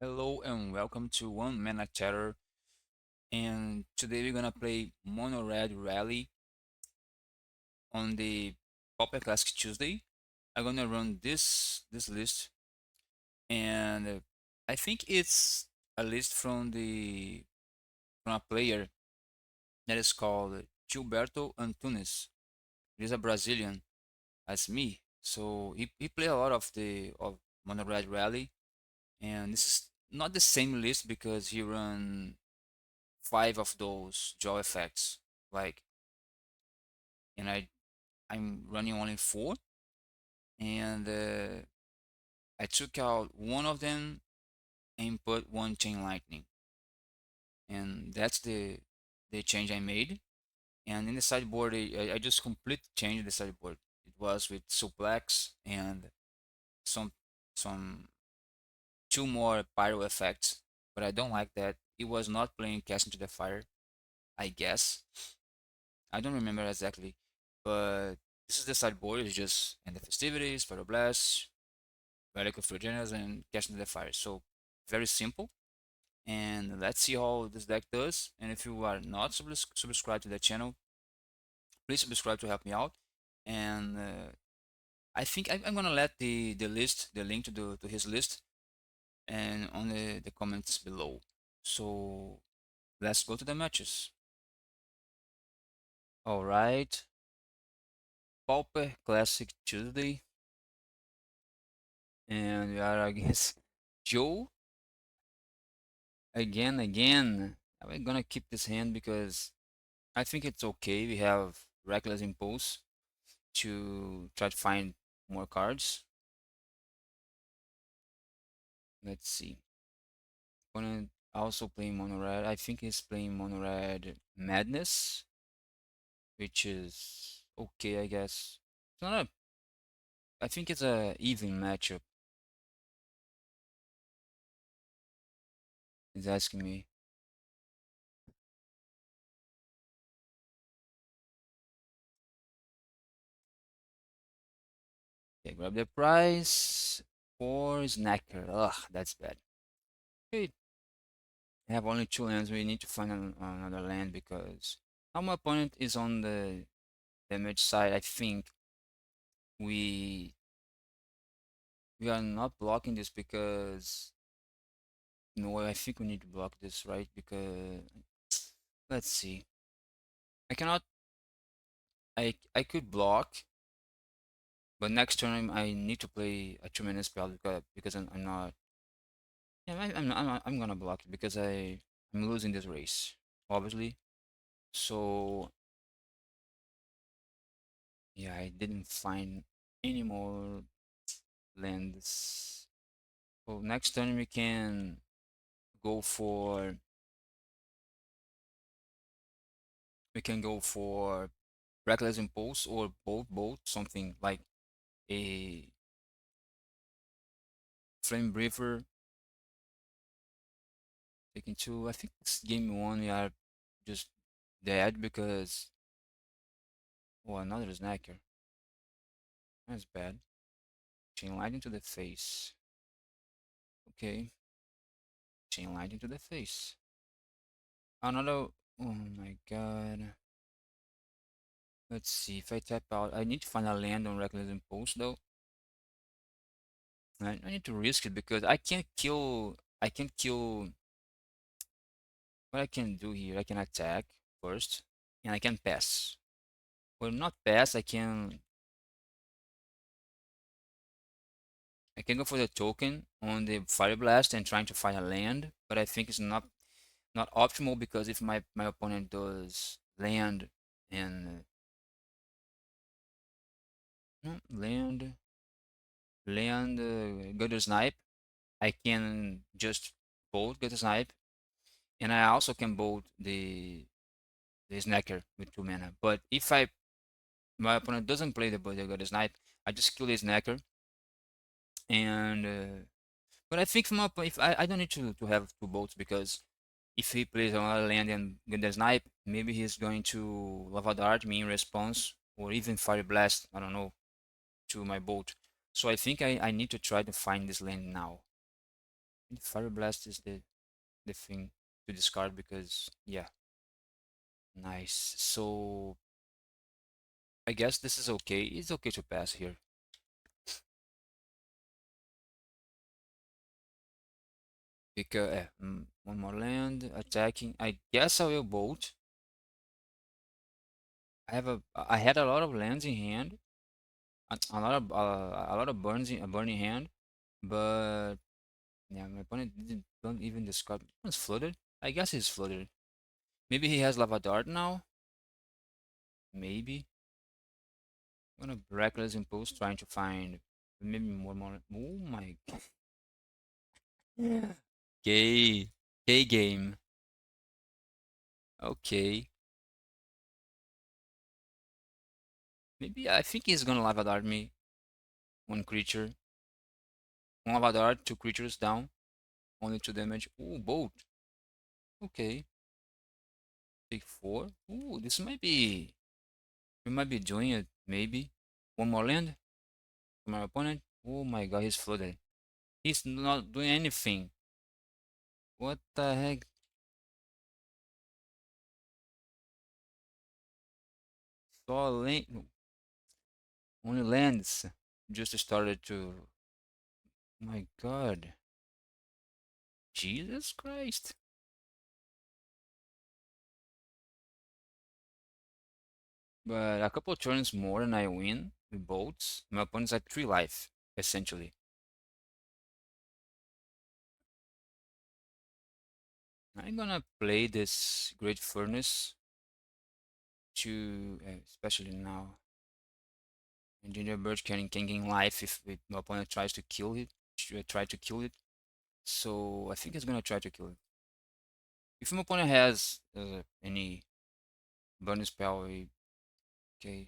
Hello and welcome to One Mana Chatter. And today we're gonna play Mono Red Rally on the Pauper Classic Tuesday. I'm gonna run this list, and I think it's a list from a player that is called Gilberto Antunes. He's a Brazilian, as me. So he played a lot of Mono Red Rally, and this is not the same list because he run five of those jaw effects. Like, and I'm running only four, and I took out one of them and put one chain lightning, and that's the change I made. And in the sideboard, I just completely changed the sideboard. It was with suplex and some some two more pyro effects, but I don't like that. It was not playing Cast into the Fire, I guess. I don't remember exactly, but this is the sideboard. It's just and the festivities, Pyro Blast, Relic of Regeneras, and Cast into the Fire. So very simple. And let's see how this deck does. And if you are not subscribed to the channel, please subscribe to help me out. And I think I'm gonna let the link to his list, and on the comments below. So let's go to the matches. All right, Pauper Classic Tuesday, and we are against Joe again. I'm gonna keep this hand because I think it's okay. We have Reckless Impulse to try to find more cards. Let's see. Opponent also playing Mono Red. I think he's playing Mono Red Madness, which is okay, I guess. It's not a. I think it's a even matchup. He's asking me. Okay, grab the prize for Snacker. Ugh, that's bad. Okay, I have only two lands. We need to find another land because now my opponent is on the damage side. I think we we are not blocking this because no, I think we need to block this, right? Because let's see. I cannot. I could block, but next turn I need to play a 2 minute spell because I'm not. Yeah, I'm gonna block it because I'm losing this race, obviously. So yeah, I didn't find any more lands. So next turn go for we can go for Reckless Impulse or both something like a Flame Breather. Taking two. I think it's game one. We are just dead because oh, another snacker. That's bad. Chain light into the face. Okay, chain light into the face. Another. Oh my god. Let's see if I tap out. I need to find a land on Reckless Impulse though. I need to risk it because I can't kill. I can't kill. What I can do here? I can attack first, and I can pass. Well, not pass. I can go for the token on the Fire Blast and trying to find a land, but I think it's not optimal because if my opponent does land and land gutter snipe, I can just bolt gutter snipe, and I also can bolt the snacker with 2 mana. But if my opponent doesn't play the gutter snipe, I just kill the snacker, and but I think from up if I don't need to have two bolts because if he plays another land and get the snipe, maybe he's going to Lava Dart me in response or even Fire Blast, I don't know, to my bolt. So I think I need to try to find this land now Fire Blast is the thing to discard because yeah, nice. So I guess this is okay. It's okay to pass here. Because one more land attacking. I guess I will bolt. I had a lot of lands in hand, a lot of burns in a burning hand, but yeah, my opponent didn't don't even discard. It's flooded. I guess he's flooded. Maybe he has lava dart now. Maybe. I'm gonna reckless impulse trying to find maybe more. Oh my god. Gay. Gay game. Okay. Maybe I think he's gonna lava dart me. One creature. One lava dart, two creatures down. Only two damage. Ooh, bolt. Okay. Take four. Ooh, this might be. We might be doing it. Maybe. One more land from our opponent. Oh my god, he's flooded. He's not doing anything. What the heck? Saw land. No, only lands. Just started to. My god. Jesus Christ. But a couple turns more and I win with bolts. My opponent's at 3 life, essentially. I'm gonna play this Great Furnace to, especially now. Engineer Bird can gain life if my opponent tries to kill it. Try to kill it. So I think he's gonna try to kill it. If my opponent has any burning spell, okay,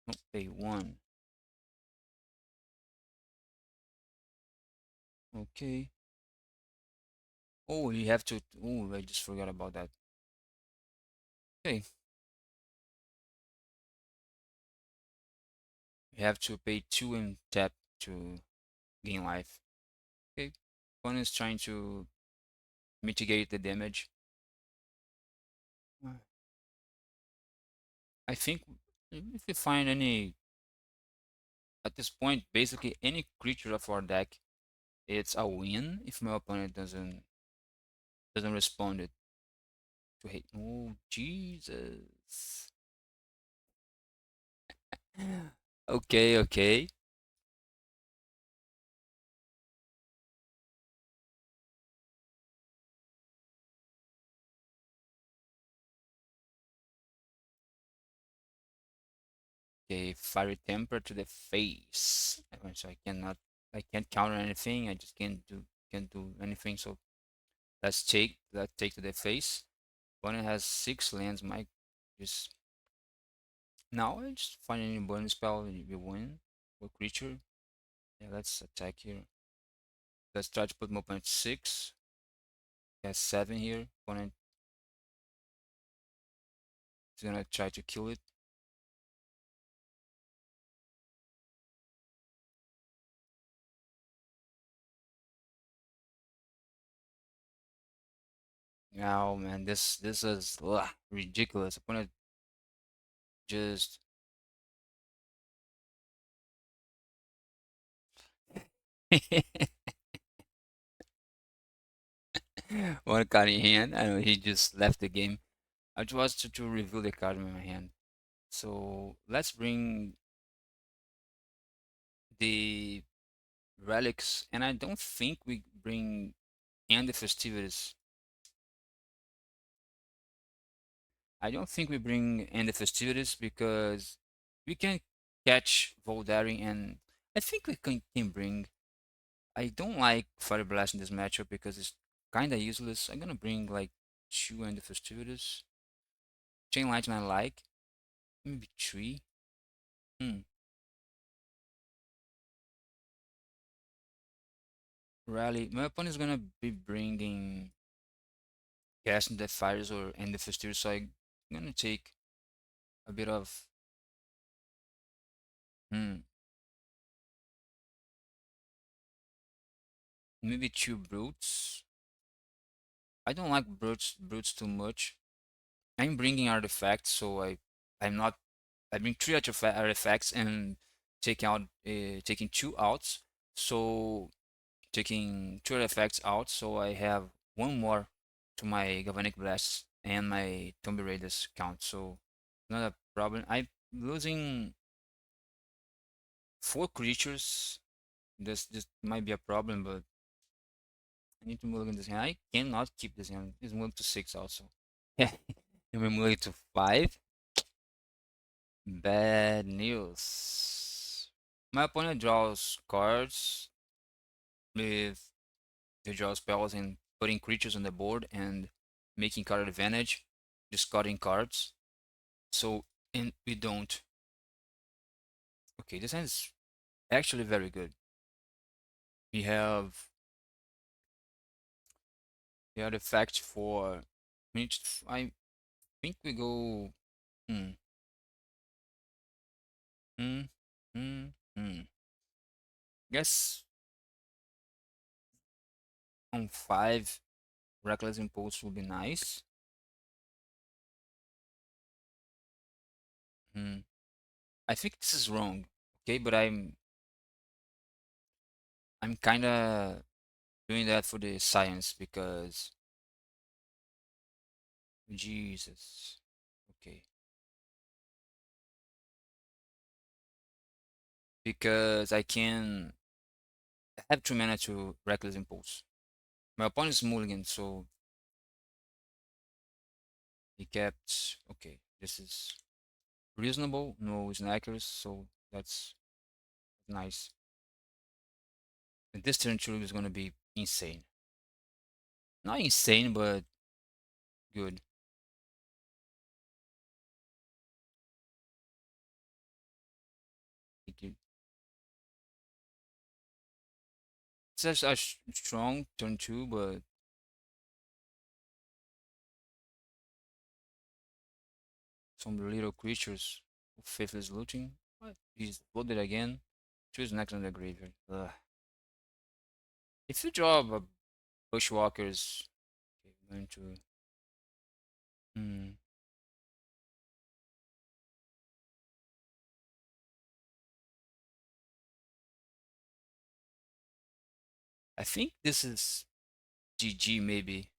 not pay one. Okay. Oh, you have to. Oh, I just forgot about that. Okay, you have to pay two and tap to gain life. Okay, opponent is trying to mitigate the damage. Uh, I think if you find any at this point, basically any creature of our deck, it's a win if my opponent doesn't respond it to hate. Oh Jesus. Okay, okay. Okay, fiery temper to the face. So I can't counter anything. I just can't do anything. So let's take to the face. Opponent has 6 lands. My just now I just find any burn spell and we win. Or creature. Yeah, let's attack here. Let's try to put my opponent 6. He has 7 here. Opponent is gonna try to kill it. Now, man, this is ridiculous. Opponent just one card in hand. I know he just left the game. I just was to reveal the card in my hand. So let's bring the relics, and I don't think we bring and the festivities. I don't think we bring and the festivities because we can catch Voldari, and I think we can bring. I don't like Fire Blast in this matchup because it's kinda useless. I'm gonna bring like 2 and the festivities. Chain Lightning I like. Maybe 3. Hmm. Rally. My opponent is gonna be bringing Casting the Fires or and the festivities, so I'm gonna take a bit of. Hmm. Maybe two brutes. I don't like brutes too much. I'm bringing artifacts, so I'm not. I bring three artifacts and taking two outs. So taking two artifacts out, so I have one more to my Galvanic Blast and my Tomb Raiders count. So not a problem. I'm losing four creatures. This might be a problem, but I need to move this hand. I cannot keep this hand. It's moved to six also. Yeah, and we move it to five. Bad news. My opponent draws cards with they draw spells and putting creatures on the board and making card advantage, discarding cards. So and we don't. Okay, this hand is actually very good. We have the artifact for. I think we go. Hmm. Hmm. Hmm. Hmm. Guess on five, Reckless Impulse will be nice. Hmm. I think this is wrong. Okay, but I'm kind of doing that for the science because Jesus. Okay. Because I have 2 mana to Reckless Impulse. My opponent is mulligan, so he kept. Okay, this is reasonable. No snackers, so that's nice. And this turn two is gonna be insane. Not insane, but good. It's just a strong turn two, but some little creatures. Faithless looting. What? He's loaded again. Choose next on the graveyard. Ugh. If you draw a bushwalkers, okay, I'm going to. Hmm. I think this is GG maybe.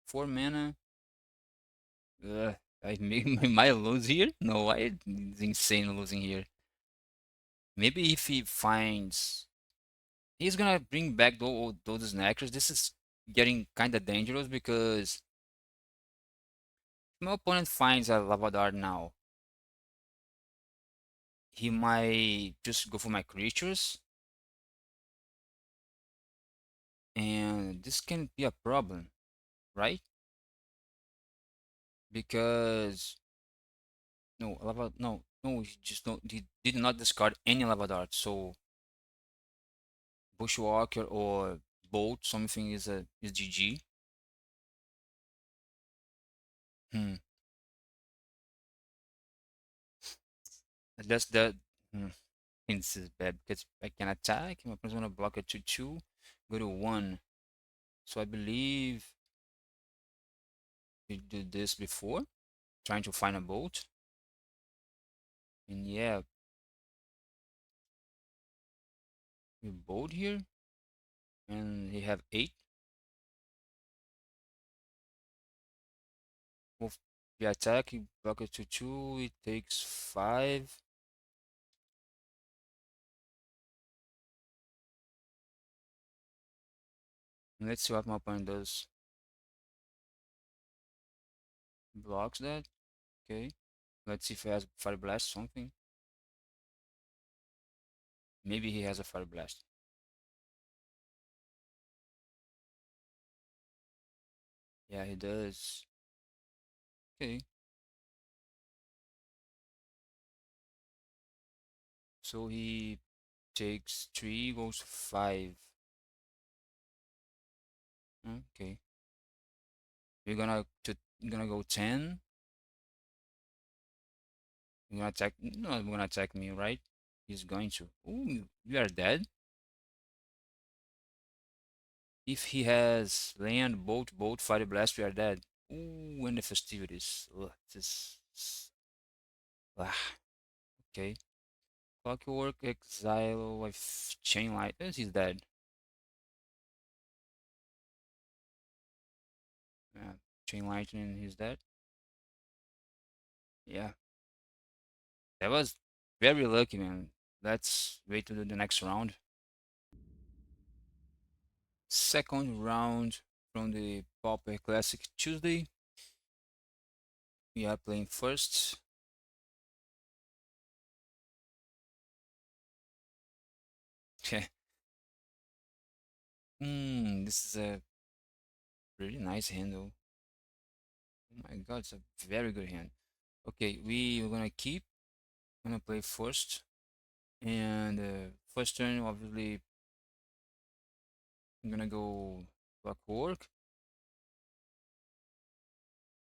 4 mana. Ugh. I might lose here. No, it's insane losing here. Maybe if he finds, he's gonna bring back those snackers. This is getting kind of dangerous because if my opponent finds a lava dart now, he might just go for my creatures, and this can be a problem, right? Because no, he just don't. He did not discard any lava dart. So bushwalker or bolt something is GG. Hmm. That's that. Hmm. This is bad because I can attack. My opponent's gonna block it to two, go to one. So I believe we did this before, trying to find a bolt. And yeah, we bolt here, and he have eight. Move the attack, he block it to two. It takes five. And let's see what my opponent does. Blocks that. Okay. Let's see if he has Fire Blast something. Maybe he has a Fire Blast. Yeah, he does. Okay. So he takes three, goes five. Okay. We're gonna go 10. You're gonna attack. No, you're gonna attack me, right? He's going to. Ooh, you are dead. If he has land, bolt, fire blast, we are dead. Ooh, and the festivities. Ugh, ah, okay. Clockwork, Exile, Chain Light. Yes, he's dead. Yeah, Chain Lightning, he's dead. Yeah, that was very lucky, man. Let's wait to the next round. Second round from the Pauper Classic Tuesday. We are playing first. Okay. This is a really nice hand though. Oh my god, it's a very good hand. Okay, we are gonna keep. Gonna play first. And first turn, obviously, I'm gonna go Clockwork.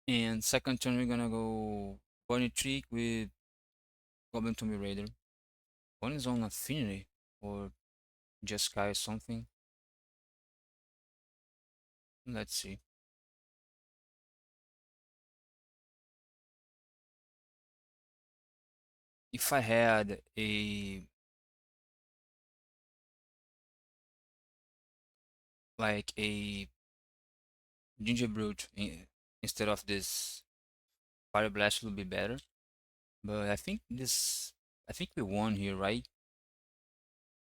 And second turn, we're gonna go Bunny Trick with Goblin Tomb Raider. One is on Affinity or just Sky or something. Let's see. If I had a like a Ginger Brute instead of this Fire Blast would be better. But I think we won here, right?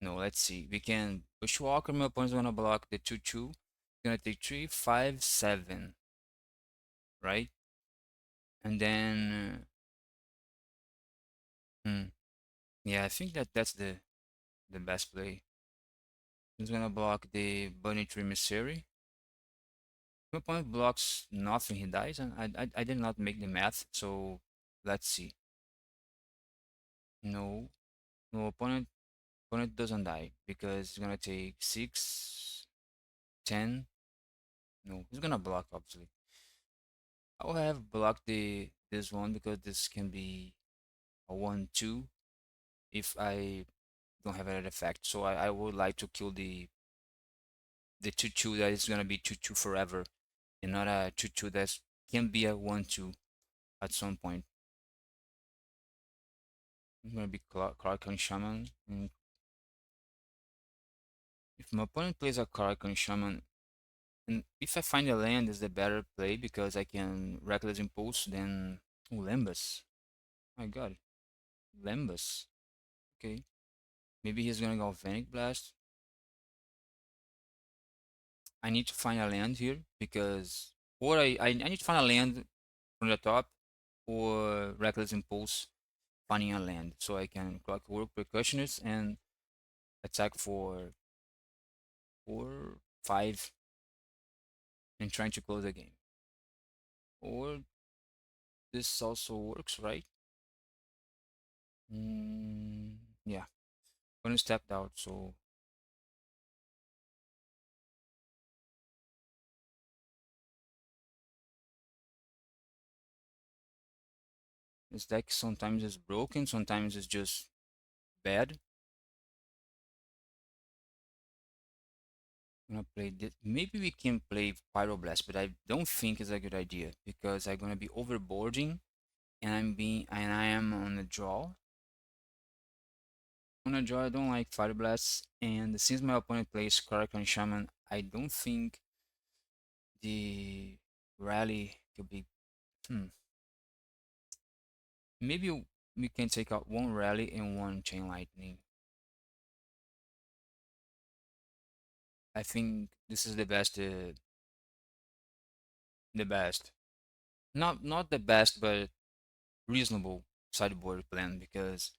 No, let's see. We can Bushwalker. My opponent's gonna block the 2/2. Gonna take 3, 5, 7, right? And then, yeah, I think that's the best play. He's gonna block the Bunny Tree Emissary. My opponent blocks nothing. He dies, and I did not make the math. So let's see. No, no opponent doesn't die because he's gonna take 6, 10. No, he's gonna block obviously. I'll have blocked the this one because this can be a 1/2 if I don't have an effect. So I would like to kill the 2/2 that is gonna be 2/2 forever, and not a 2/2 that can be a 1/2 at some point. I'm gonna be Clark and Shaman. And if my opponent plays a Clark and Shaman, and if I find a land is the better play because I can Reckless Impulse, then Lembas. My God, Lembas. Okay, maybe he's gonna go Vanic Blast. I need to find a land here because, or I need to find a land from the top, or Reckless Impulse, finding a land so I can Clockwork Percussionist and attack for 4, 5, and trying to close the game. Or this also works, right? Mm, yeah, gonna step out. So this deck sometimes is broken, sometimes it's just bad. I'm gonna play this. Maybe we can play Pyroblast, but I don't think it's a good idea because I'm gonna be overboarding and I am on a draw. On a draw, I don't like Fire Blasts, and since my opponent plays Karak Shaman, I don't think the rally could be. Hmm. Maybe we can take out one rally and one Chain Lightning. I think this is the best. Not the best, but reasonable sideboard plan because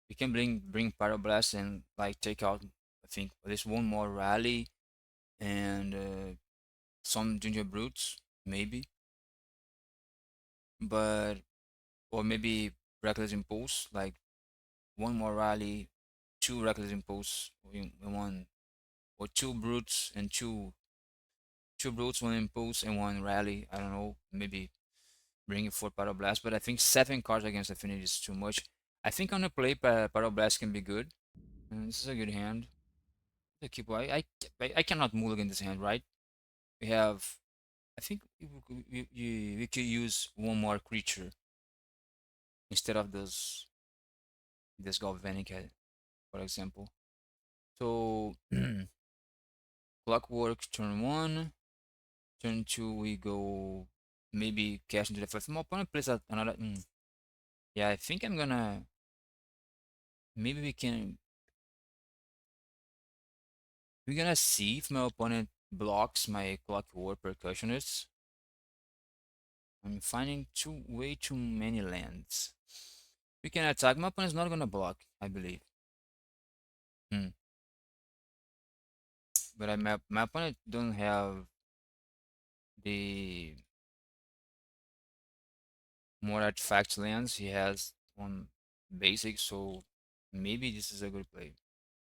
we can bring Pyroblast and like take out I think at least one more rally and some Ginger Brutes maybe, but or maybe Reckless Impulse like one more rally, two Reckless Impulse in one, or two Brutes and two Brutes, one Impulse and one rally. I don't know, maybe bringing four Pyroblast, but I think 7 cards against Affinity is too much. I think on the play Pyroblast can be good. And this is a good hand. Okay, boy, I cannot mulligan this hand, right? We have, I think we could use one more creature instead of this Galvanic head, for example. So Clockwork turn one, turn two we go maybe cash into the first. My opponent plays another. Yeah, I think I'm gonna maybe we're gonna see if my opponent blocks my Clockwork Percussionist. I'm finding way too many lands. We can attack. My opponent's not gonna block, I believe. Hmm. But my opponent don't have the more artifact lands. He has one basic, so maybe this is a good play.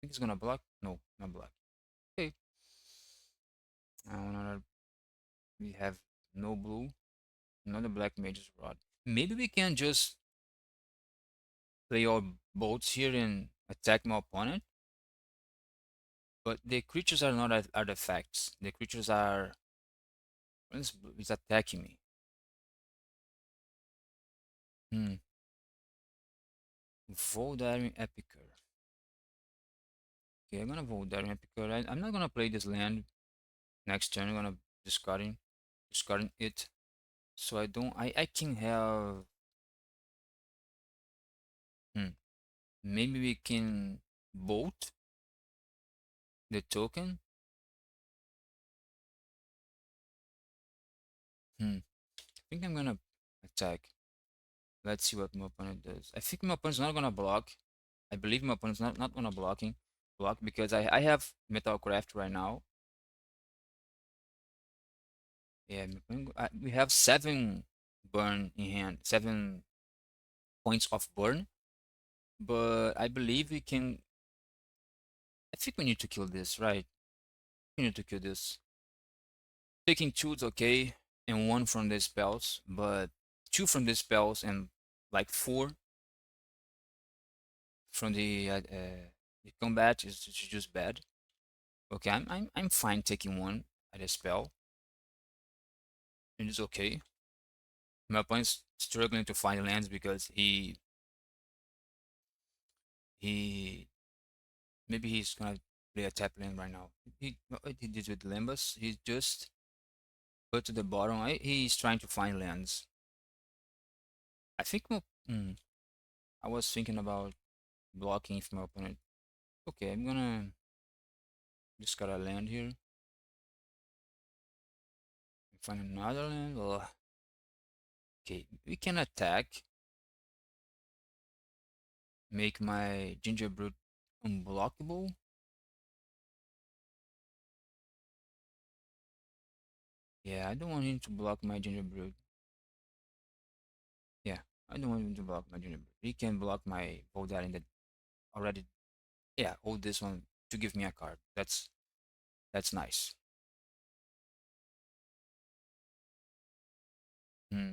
Think he's gonna block? No, not block. Okay. Now another we have no blue, another black mage's rod. Maybe we can just play our bolts here and attack my opponent. But the creatures are not artifacts. The creatures are is attacking me. Hmm. Voldaren Epicer. Okay, I'm gonna Voldaren Epicer. I'm not gonna play this land next turn. I'm gonna discarding it. So I don't. I can have. Hmm. Maybe we can bolt the token. Hmm. I think I'm gonna attack. Let's see what my opponent does. I think my opponent's not gonna block. I believe my opponent's not gonna block because I have Metalcraft right now. Yeah, we have 7 burn in hand, 7 points of burn, but I believe we can. I think we need to kill this, right? We need to kill this. Taking two is okay, and one from the spells, but two from the spells and like four from the combat is just bad. Okay, I'm fine taking one at a spell. It is okay. My opponent's struggling to find lands because he maybe he's gonna play a tap land right now. What he did with Limbus, he just put to the bottom. He's trying to find lands. I think I was thinking about blocking if my opponent. Okay, I'm gonna discard a land here. Find another land. Ugh. Okay, we can attack. Make my Gingerbread unblockable. Yeah, I don't want him to block my Gingerbread. Yeah, I don't want him to block my Gingerbread. He can block my Voldaren that already. Yeah, hold this one to give me a card. That's nice. Hmm.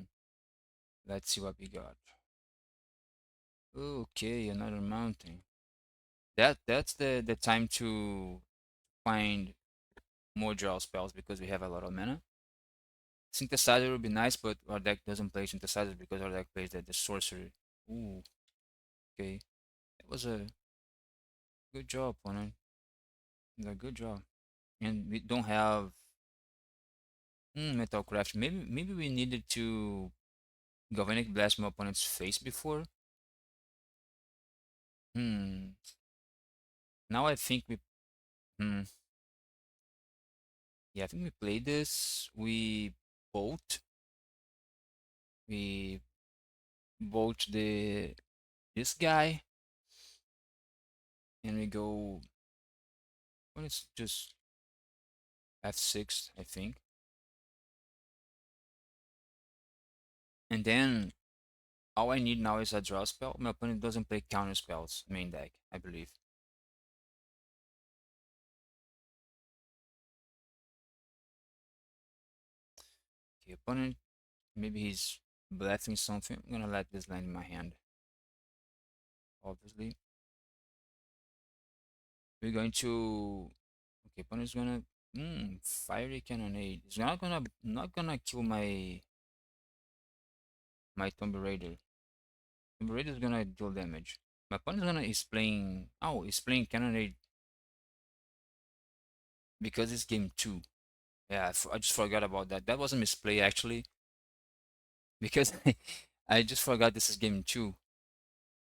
Let's see what we got. Okay, another mountain. That's the time to find more draw spells because we have a lot of mana. Synthesizer would be nice, but our deck doesn't play synthesizer because our deck plays the sorcery. Ooh, okay. That was a good job, opponent. A good job. And we don't have Metalcraft. Maybe we needed to Galvanic Blast my opponent's face before. Hmm. Now I think we hmm. Yeah, I think we played this. Bolt. We bolt this guy and we go when it's just F6, I think. And then all I need now is a draw spell. My opponent doesn't play counter spells main deck, I believe. Okay, opponent maybe he's bluffing something. I'm gonna let this land in my hand. Obviously. We're going to Okay, opponent's gonna fiery cannonade. It's not gonna kill my Tomb Raider. Tomb Raider is gonna deal damage. My opponent's gonna is playing he's playing cannonade because it's game two. Yeah, I just forgot about that. That was a misplay actually because I just forgot this is game two.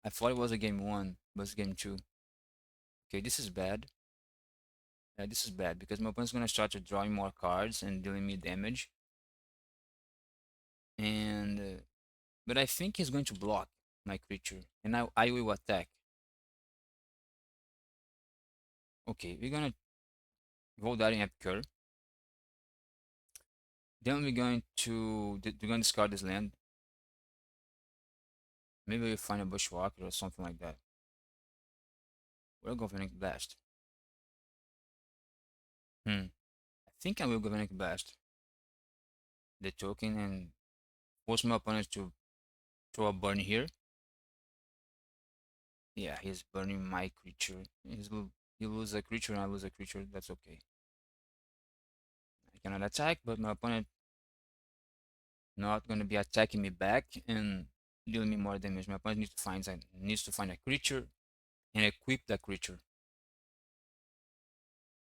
I thought it was a game one, but it's game two. Okay, this is bad. Yeah, this is bad because my opponent's gonna start to drawing more cards and dealing me damage. And but I think he's going to block my creature, and I will attack. Okay, we're gonna roll that in Epicure. Then we're gonna discard this land. Maybe we'll find a Bushwalker or something like that. We're Governing Blast. I think I will Governing Blast the token and force my opponent to throw a burn here. Yeah, he's burning my creature. You lose a creature and I lose a creature. That's okay. I cannot attack, but my opponent not gonna be attacking me back and dealing me more damage. My opponent needs to find a creature and equip that creature.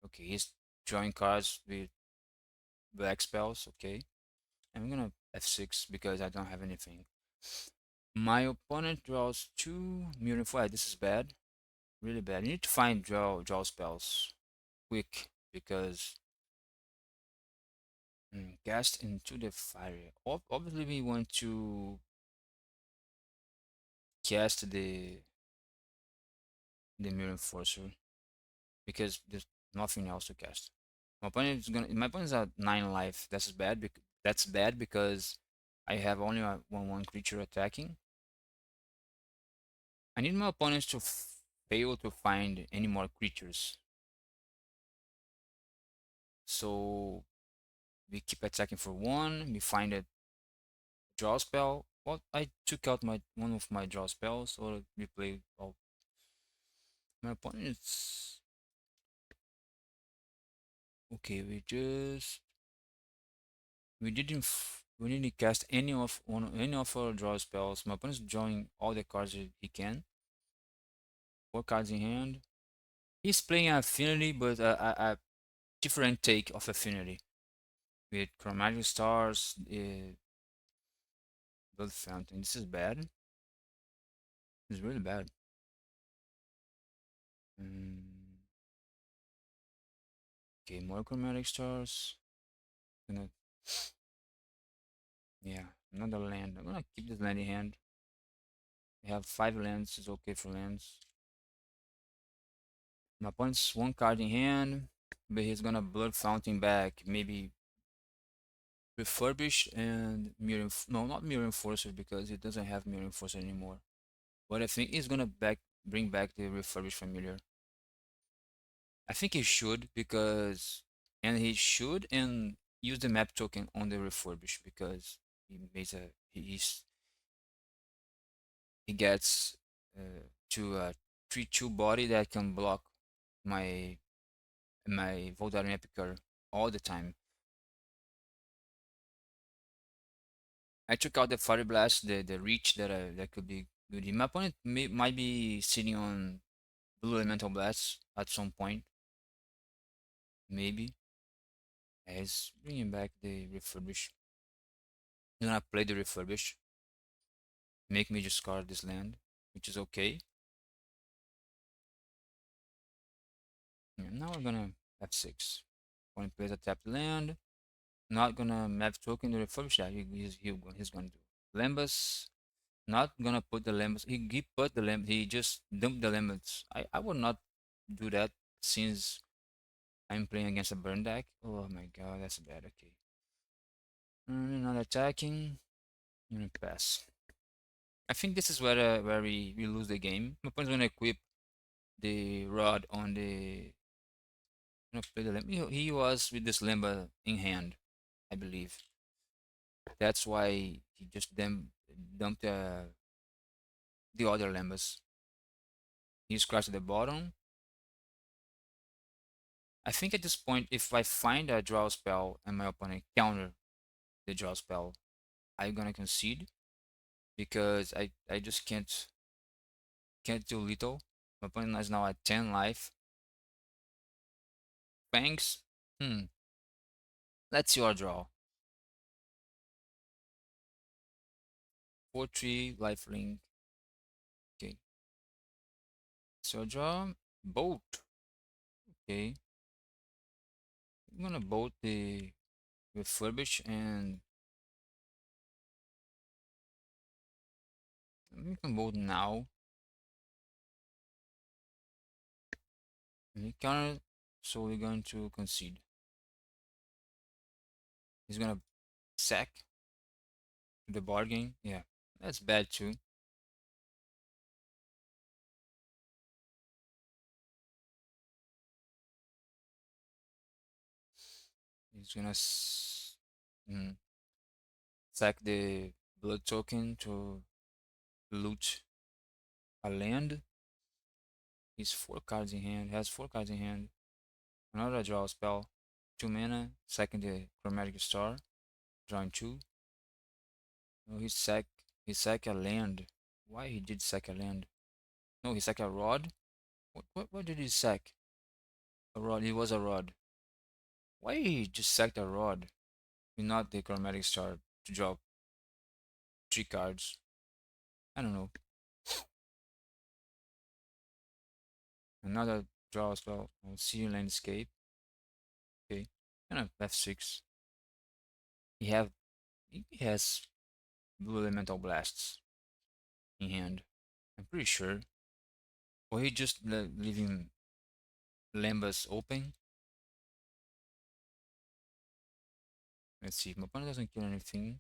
Okay, he's drawing cards with black spells. Okay, I'm gonna F6 because I don't have anything. My opponent draws two Mutant Fire. This is bad, really bad. You need to find draw spells quick because cast into the fire. Obviously, we want to cast the Mirror Enforcer because there's nothing else to cast. My opponent's at 9 life. That's bad because I have only a 1/1 creature attacking. I need my opponents to fail to find any more creatures. So we keep attacking for one. We find a draw spell. Well, I took out my one of my draw spells, or we play. Oh, my opponent's okay. We didn't cast any of our draw spells. My opponent's drawing all the cards he can. 4 cards in hand. He's playing Affinity, but a different take of Affinity with Chromatic Stars, Blood Fountain. This is bad. This is really bad. Mm, okay, more Chromatic Stars. Gonna, yeah, another land. I'm gonna keep this land in hand. We have 5 lands. It's okay for lands. My opponent's 1 card in hand, but he's gonna Blood Fountain back. Maybe Refurbish and no, not Mirror Enforcer because it doesn't have Mirror Enforcer anymore. But I think he's gonna bring back the Refurbished Familiar. I think he should he should and use the map token on the Refurbish because he gets to a 3/2 body that can block my Voldaren Epicar all the time. I took out the Fire Blast, the reach that could be good. My opponent might be sitting on Blue Elemental Blast at some point, maybe. He's bringing back the Refurbish. He's gonna play the Refurbish, make me discard this land, which is okay. Yeah, now we're gonna F6. When he plays a tapped land, not gonna map token the Refurbish that he's gonna do. Lembas, not gonna put the Lembas. He just dumped the Lembas. I would not do that since I'm playing against a burn deck. Oh my god, that's bad. Okay. Not attacking. I'm gonna pass. I think this is where we lose the game. My opponent's gonna equip the rod on the. Gonna play the limb. He was with this limba in hand, I believe. That's why he just then dumped the other limbas. He scratched the bottom. I think at this point, if I find a draw spell and my opponent counter the draw spell, I'm gonna concede because I just can't do little. My opponent is now at 10 life. Banks. Hmm. Let's see our draw. 4-3 life link. Okay. So draw bolt. Okay. I'm gonna bolt the refurbish and we can bolt now. And he counter, so we're going to concede. He's gonna sack the bargain. Yeah, that's bad too. He's gonna sack the blood token to loot a land. He's 4 cards in hand. Has 4 cards in hand. Another draw spell. 2 mana. Second the chromatic star. Drawing 2. No, he sack a land. Why he did sack a land? No, he sack a rod. What did he sack? A rod. It was a rod. Why he just sacked a rod? Not the chromatic star to draw 3 cards. I don't know. Another draw spell. I'll see you landscape. Okay. And a F6. He have he has blue elemental blasts in hand. I'm pretty sure. Or he just leaving Lambus open. Let's see. My opponent doesn't kill anything.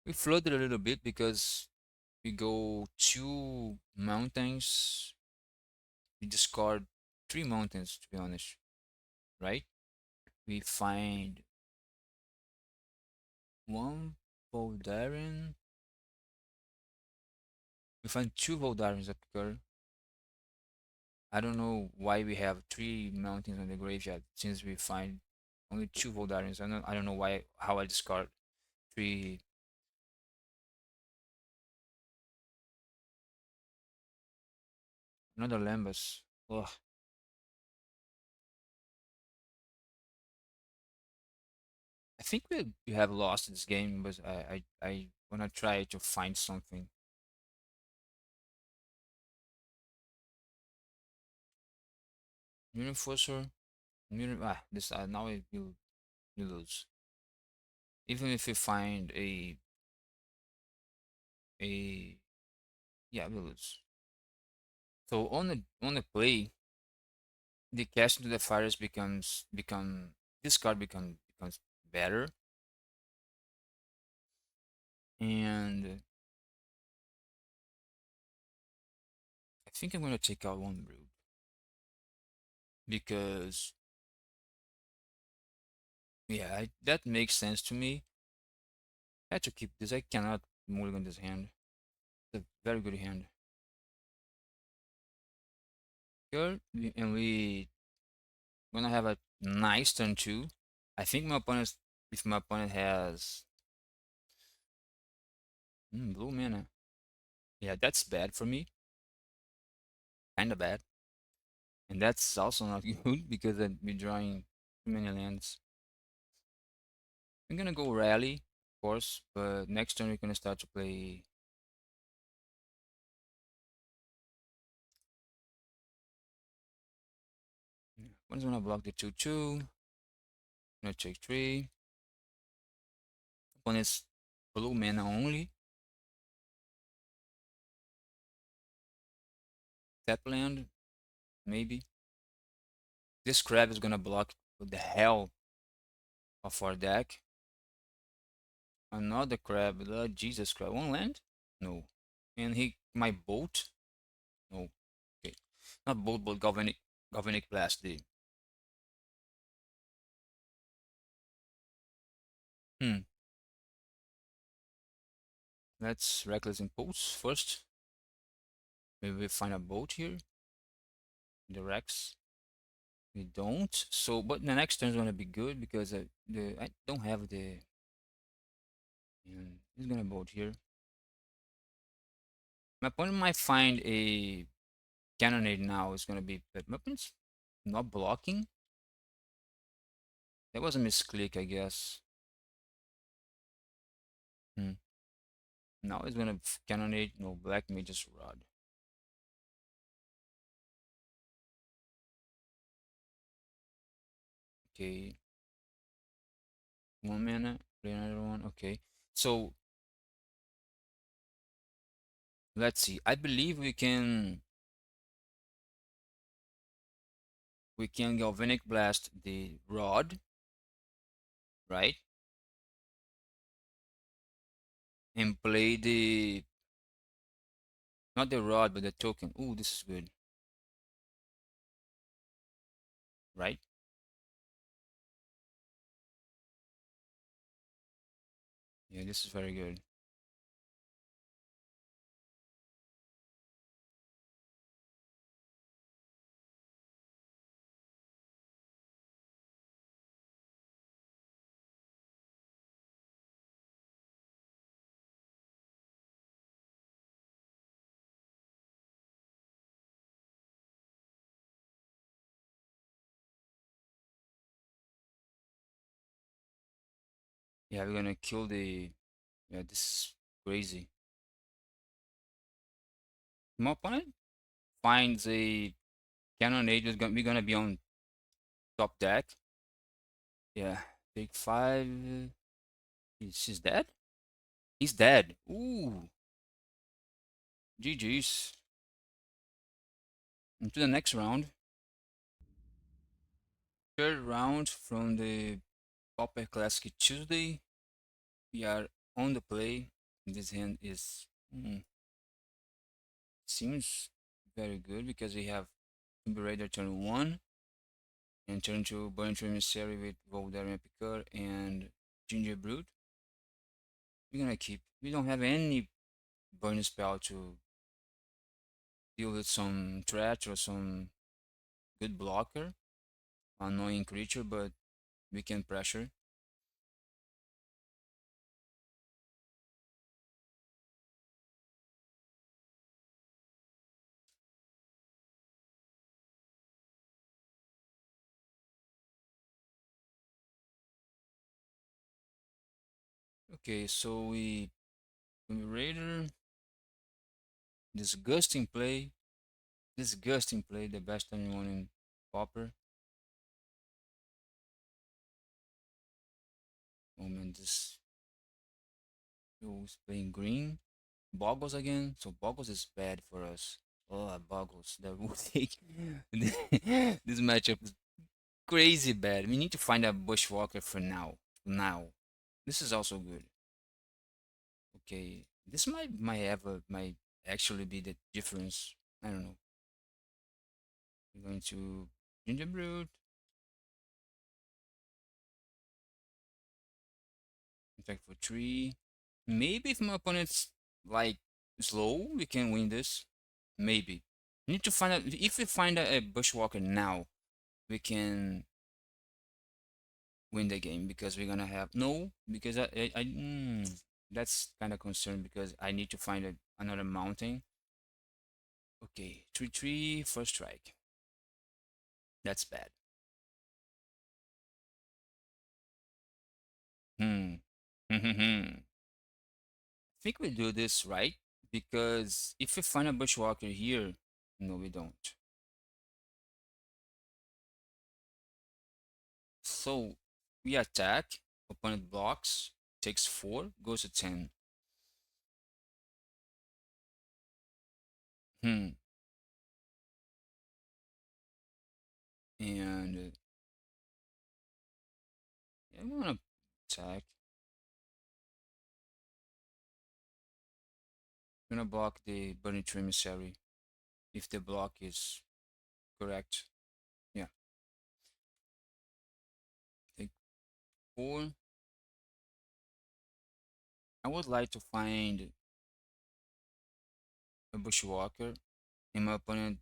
We flooded a little bit because we go 2 mountains. We discard 3 mountains to be honest. Right? We find 1 Voldaren. We find 2 Voldarens up here. I don't know why we have 3 mountains on the graveyard since we find only 2 Voldarens. I don't know why how I discard 3. Another Lambus. Ugh. I think we have lost this game, but I wanna try to find something. Uniforcer. This now you lose. Even if you find a yeah, we lose. So on the play, the cast into the fires become this card becomes better, and I think I'm gonna take out 1 brood because yeah, that makes sense to me. I have to keep this. I cannot mulligan this hand. It's a very good hand. Here and we gonna have a nice turn two. I think my opponent, if my opponent has blue mana, yeah, that's bad for me. Kinda bad. And that's also not good because I'd be drawing too many lands. I'm gonna go rally, of course, but next turn we're gonna start to play. One's gonna block the 2/2. Gonna take 3. Opponent's blue mana only. Tap land, maybe. This crab is gonna block the hell of our deck. Another crab, Jesus crab. 1 land? No. And my bolt? No. Okay. Not bolt, but galvanic blast. Hmm. Let's reckless impulse first. Maybe we find a bolt here. The Rex. We don't. So, but the next turn is gonna be good because the I don't have the. He's gonna bolt here. My opponent might find a cannonade now. It's gonna be, but my opponent's not blocking. That was a misclick, I guess. Hmm. Now he's gonna cannonade. No, black may just rod. Okay, 1 minute. Play another one. Okay, so let's see. I believe we can galvanic blast the rod, right? And play the not the rod but the token. Ooh, this is good, right? Yeah, this is very good. Yeah, we're gonna kill the. Yeah, this is crazy. My opponent finds a cannonade. We're gonna be on top deck. Yeah, take five. He's dead. He's dead. Ooh, GG's. Into the next round. Third round from the Pauper Classic Tuesday. We are on the play. This hand is seems very good because we have Tomb Raider turn 1 and turn 2 Burn to Emissary with Voldaren Picker and Ginger Brood. We're gonna keep. We don't have any burn spell to deal with some threat or some good blocker, annoying creature, but we can pressure. Okay, so we Tomb Raider, disgusting play, disgusting play, the best anyone in Pauper. Oh man, this was playing green. Boggles again. So Boggles is bad for us. Oh, Boggles. That will take this matchup is crazy bad. We need to find a Bushwalker for now. Now. This is also good. Okay. This might actually be the difference. I don't know. We're going to Gingerbread. In fact, for three. Maybe if my opponent's like slow, we can win this. Maybe. We need to find out if we find a Bushwalker now, we can win the game because we're gonna have no because that's kind of concerned because I need to find another mountain. Okay, 3-3 first strike. That's bad. Hmm. I think we do this right because if we find a bushwalker here, no, we don't. So we attack. Opponent blocks. Takes 4. Goes to 10. Hmm. And yeah, I'm gonna attack. I'm gonna block the burning emissary if the block is correct. Yeah. Take 4. I would like to find a bushwalker and my opponent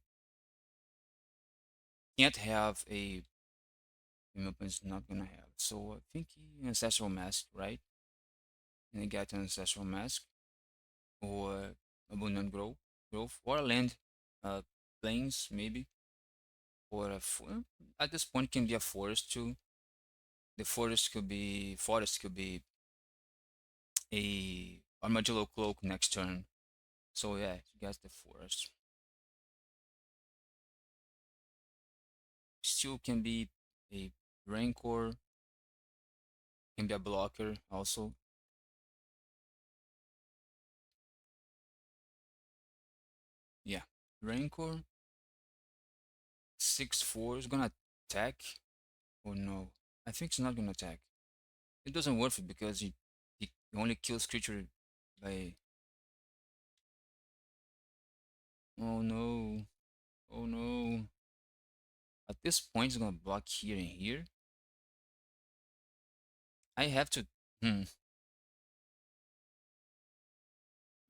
can't have a my opponent's not gonna have. So I think he ancestral mask, right? And he got an ancestral mask or abundant growth or a land, uh, plains maybe or at this point can be a forest too. The forest could be a armadillo cloak next turn. So yeah, you got the forest. Still can be a rancor, can be a blocker also. Yeah, rancor 6/4 is gonna attack or no? I think it's not gonna attack. It doesn't worth it because he only kills creature by. Oh no! Oh no! At this point, it's gonna block here and here. I have to. Hmm.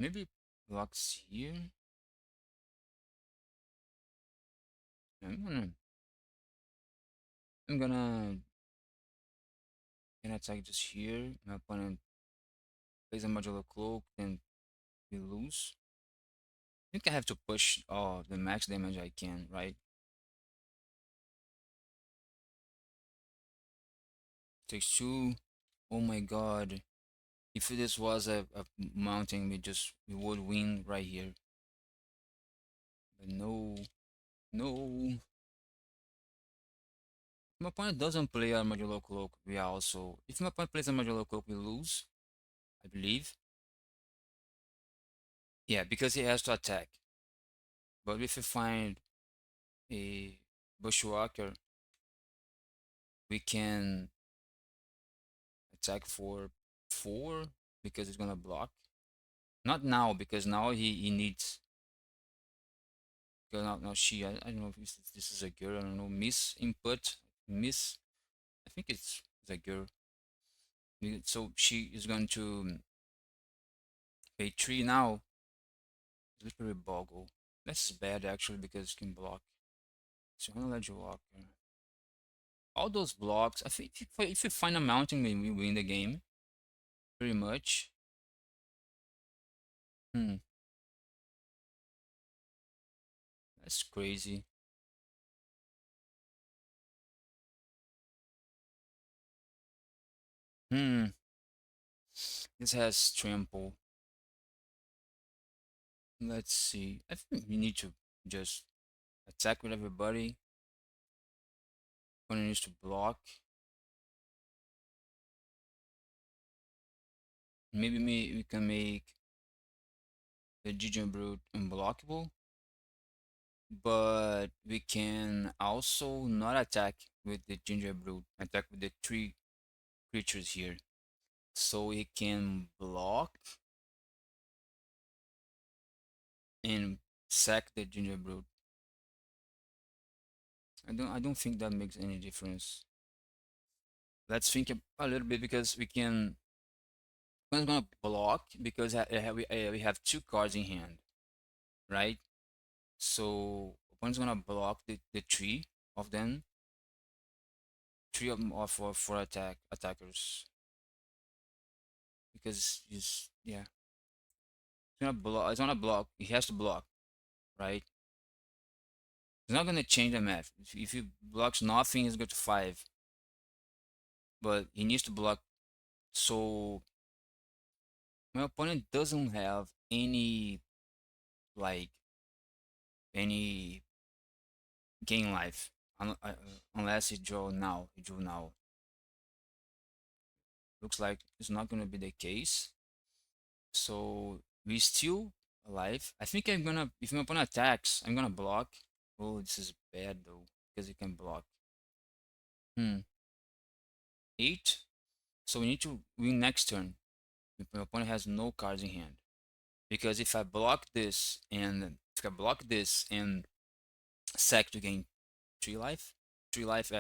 Maybe blocks here. I'm gonna. I'm gonna attack just here. My opponent plays a modular cloak, then we lose. I think I have to push the max damage I can, right? Takes two. Oh my god. If this was a mountain, we would win right here. But no, no. If my opponent doesn't play Armadillo Cloak, we are also. If my opponent plays Armadillo Cloak, we lose, I believe. Yeah, because he has to attack. But if we find a Bushwhacker, we can attack for 4 because it's gonna block. Not now, because now he needs. Because now she, I don't know if this is a girl, I don't know. Miss input, miss. I think it's a girl. So she is going to pay 3 now. Slippery Boggle. That's bad actually because it can block. So I'm gonna let you walk. All those blocks, I think if you find a mountain, then we win the game. Pretty much. Hmm, that's crazy. Hmm, this has trample. Let's see. I think we need to just attack with everybody. Opponent needs to block. Maybe we can make the Gideon Brute unblockable, but we can also not attack with the Ginger Brute. Attack with the 3 creatures here. So he can block and sack the Ginger Brute. I don't think that makes any difference. Let's think a little bit because we can. One's gonna block because we have 2 cards in hand, right? So one's gonna block the 3 of them, 3 of them are for attackers because he's yeah. It's gonna block. It's gonna block. He has to block, right? It's not gonna change the math. If he blocks nothing, he's go to 5. But he needs to block. So my opponent doesn't have any like any gain life unless he draw now. He drew now. Looks like it's not gonna be the case. So we still alive. I think I'm gonna if my opponent attacks, I'm gonna block. Oh, this is bad though because he can block. Hmm. 8. So we need to win next turn. If my opponent has no cards in hand. Because if I block this and sack to gain 3 life, 3 life,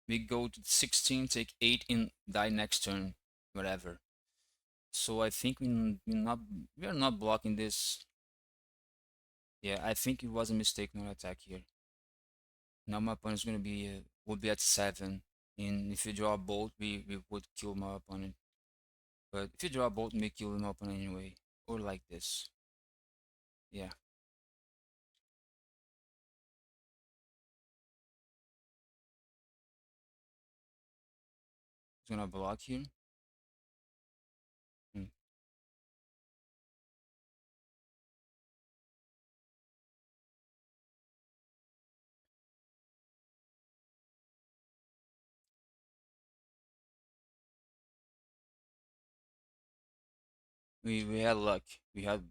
we go to 16, take 8 and die next turn, whatever. So I think we are not blocking this. Yeah, I think it was a mistake not attack here. Now my opponent's gonna be would be at 7, and if you draw a bolt, we would kill my opponent. But if you draw a bolt, we kill my opponent anyway, or like this. Yeah, it's gonna block here. Hmm. We had luck. We had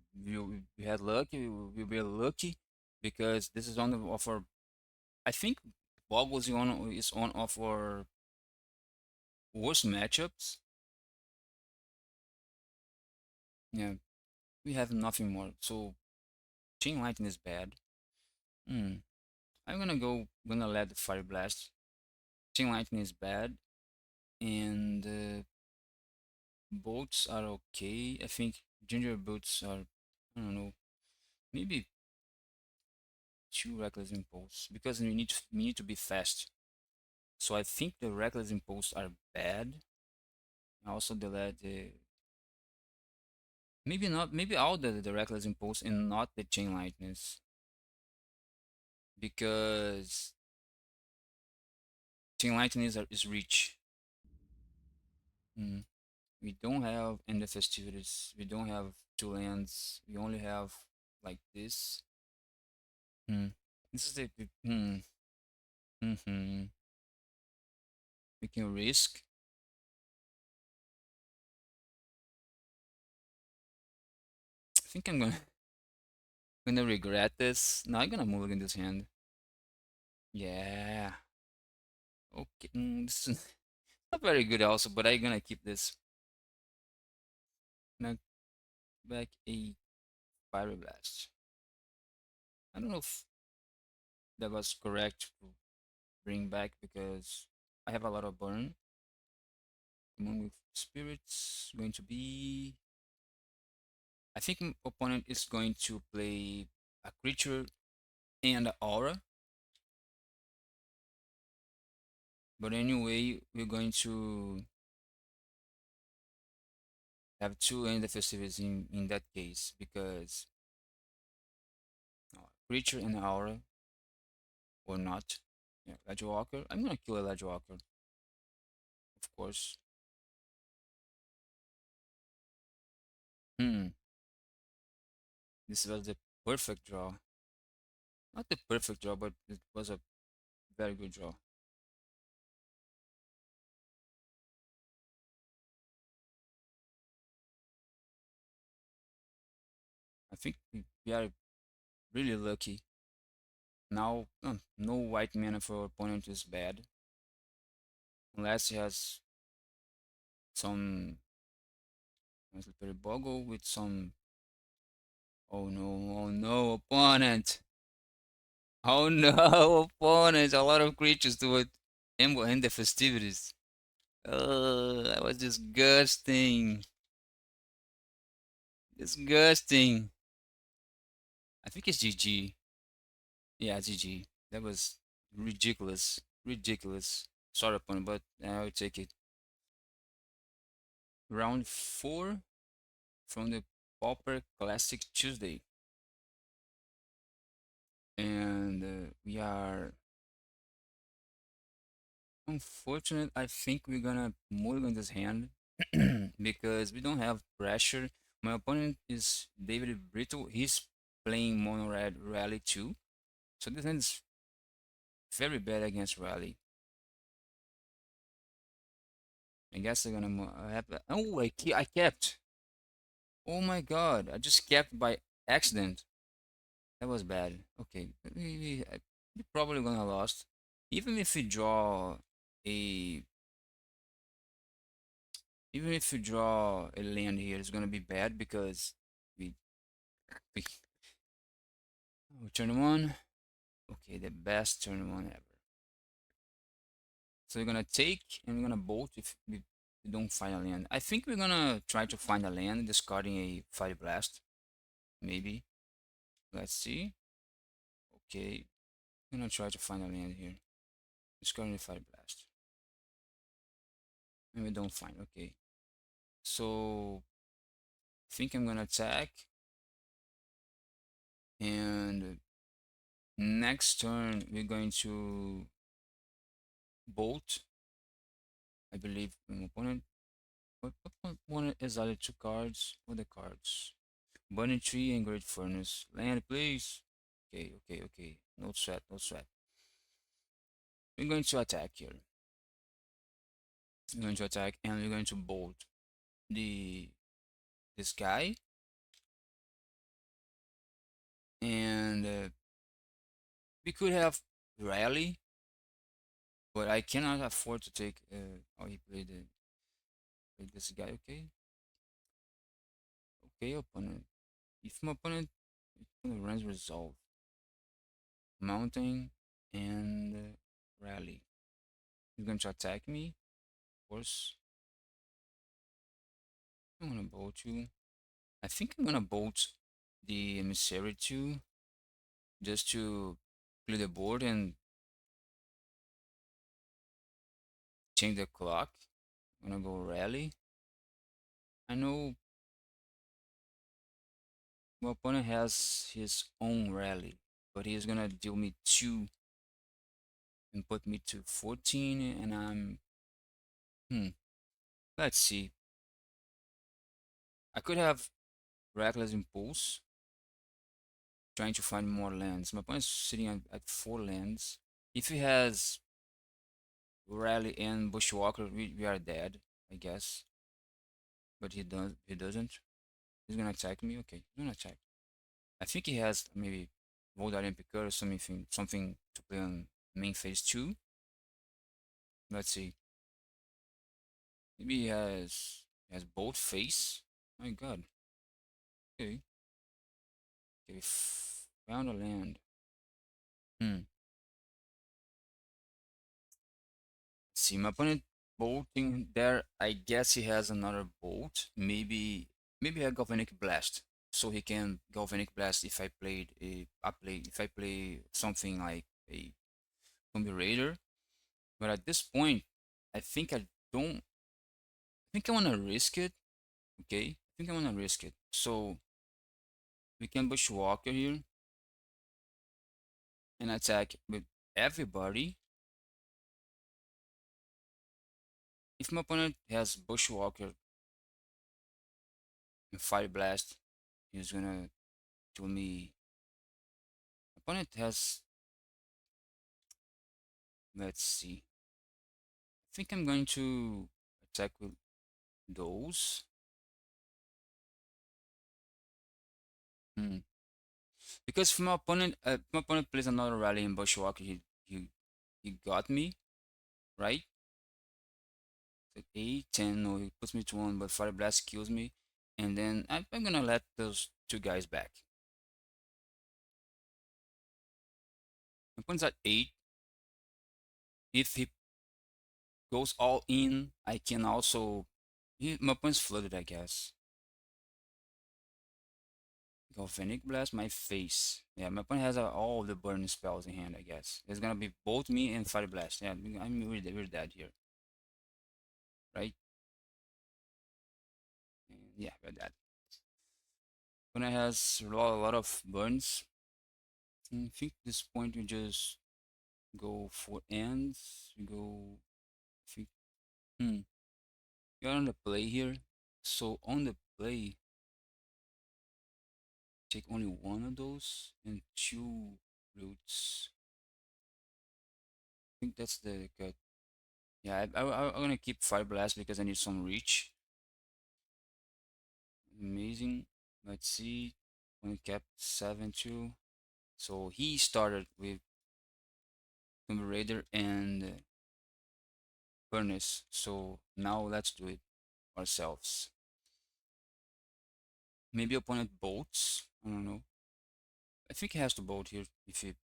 luck. We were lucky because this is one of our. I think Boggles is one of our worst matchups. Yeah, we have nothing more. So Chain Lightning is bad. Hmm. I'm gonna let the Fire Blast. Chain Lightning is bad, and boats are okay. I think Ginger boats are. I don't know. Maybe two Reckless Impulse because we need to be fast. So I think the Reckless Impulse are bad. Also delete the maybe not maybe all the Reckless Impulse and not the Chain Lightness because Chain Lightness is rich. Hmm. We don't have in the festivities. We don't have two lands. We only have like this. Hmm. This is hmm. We can risk. I think I'm gonna regret this. No, I'm gonna move in this hand. Yeah. Okay. This is not very good also, but I'm gonna keep this. Now back a Fire Blast. I don't know if that was correct to bring back because I have a lot of burn. Among with spirits going to be I think opponent is going to play a creature and aura. But anyway, we're going to have two end the festivities in that case because creature and aura or not. Yeah, Ledger Walker. I'm gonna kill a Ledger Walker, of course. Hmm. This was the perfect draw. Not the perfect draw, but it was a very good draw. I think we are really lucky. Now, no white mana for our opponent is bad. Unless he has some Slippery Boggle with some. Oh no, opponent! Oh no, opponent! A lot of creatures to it. And we'll end the festivities. That was disgusting. Disgusting. I think it's GG. Yeah, GG. That was ridiculous. Ridiculous. Sorry, opponent, but I'll take it. Round 4 from the Pauper Classic Tuesday. And we are unfortunate. I think we're gonna mulligan this hand because we don't have pressure. My opponent is David Brittle. He's playing mono red rally too. So this hand is very bad against rally. I guess they're gonna have. Oh, I kept. Oh my god! I just kept by accident. That was bad. Okay, we probably gonna lost. Even if we draw a Even if you draw a land here, it's gonna be bad because we, we turn one. Okay, the best turn one ever. So we're gonna take and we're gonna bolt if we don't find a land. I think we're gonna try to find a land, discarding a Fire Blast. Maybe. Let's see. Okay. I'm gonna try to find a land here. It's currently Fire Blast. Maybe don't find. Okay. So I think I'm gonna attack. And next turn we're going to bolt. I believe my opponent. What opponent is added two cards? What are the cards? Burning Tree and Great Furnace. Land, please. Okay, okay, okay. No sweat, no sweat. We're going to attack here. We're going to attack and we're going to bolt the this guy. And we could have rally, but I cannot afford to take. Oh, he played this guy. Okay, okay, opponent. If my opponent runs resolve, mounting and rally, he's going to attack me. Of course, I'm gonna bolt you. I think I'm gonna bolt the emissary too, just to clear the board and change the clock. I'm gonna go rally. I know my opponent has his own rally, but he's gonna deal me 2 and put me to 14, and I'm let's see. I could have reckless impulse, trying to find more lands. My opponent's sitting at 4 lands. If he has rally and bushwalker, we are dead, I guess. But he doesn't. He's gonna attack me. Okay, he's gonna attack. I think he has maybe Voldaren Picker or something to play on main phase 2. Let's see. Maybe he has both face. My god. Okay. Okay, found a land. Hmm. See, my opponent bolting there. I guess he has another bolt. Maybe a Galvanic Blast. So he can Galvanic Blast if I play something like a Tomb Raider. But at this point, I think I don't I think I wanna risk it. Okay? I think I wanna risk it. So we can Bushwalker here and attack with everybody. If my opponent has Bushwalker and Fire Blast, he's gonna do me. Opponent has. Let's see. I think I'm going to attack with those. Hmm. Because my opponent plays another rally in Bushwalker, he got me right. Like 8, 10. No, he puts me to 1, but Fire Blast kills me, and then I'm gonna let those two guys back. My opponent's at 8. If he goes all in, I can also. My opponent's flooded, I guess. Galvanic Blast, my face. Yeah, my opponent has all the burning spells in hand, I guess. It's gonna be both me and Fire Blast. Yeah, we're dead here, right? And yeah, we're dead. Opponent has a lot of burns. I think this point we just go for ends. We go. I think, hmm. We're on the play here. So on the play, take only one of those and 2 roots. I think that's the cut. Yeah, I'm gonna keep Fire Blast because I need some reach. Amazing. Let's see. When kept 7-2. So he started with Tomb Raider and Furnace. So now let's do it ourselves. Maybe opponent bolts. I don't know. I think he has to bolt here. If he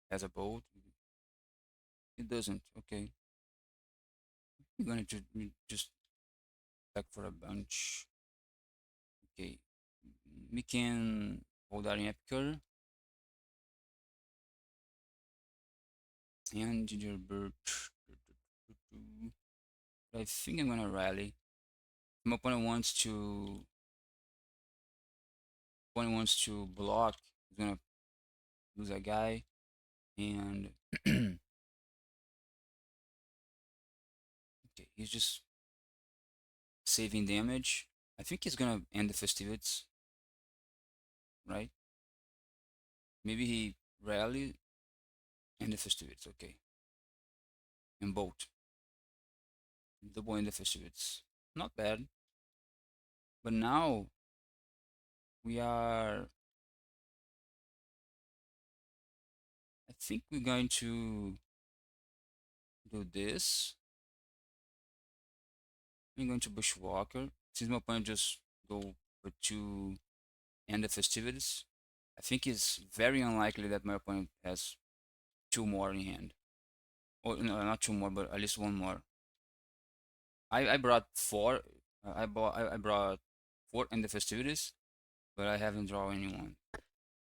has a bolt, it doesn't. Okay. We're gonna just attack for a bunch. Okay. We can hold our Epic. And Gingerbread. I think I'm gonna rally. My opponent wants to block. He's gonna use a guy and okay, he's just saving damage. I think he's gonna end the festivities, right? Maybe he rally end the festivities, okay. And bolt. Double end the festivities. Not bad. But now we are I think we're going to do this. I'm going to Bushwalker. Since my opponent just go for two end the festivities, I think it's very unlikely that my opponent has two more in hand. Or no, not two more, but at least one more. I brought four. I brought four in the festivities, but I haven't drawn anyone.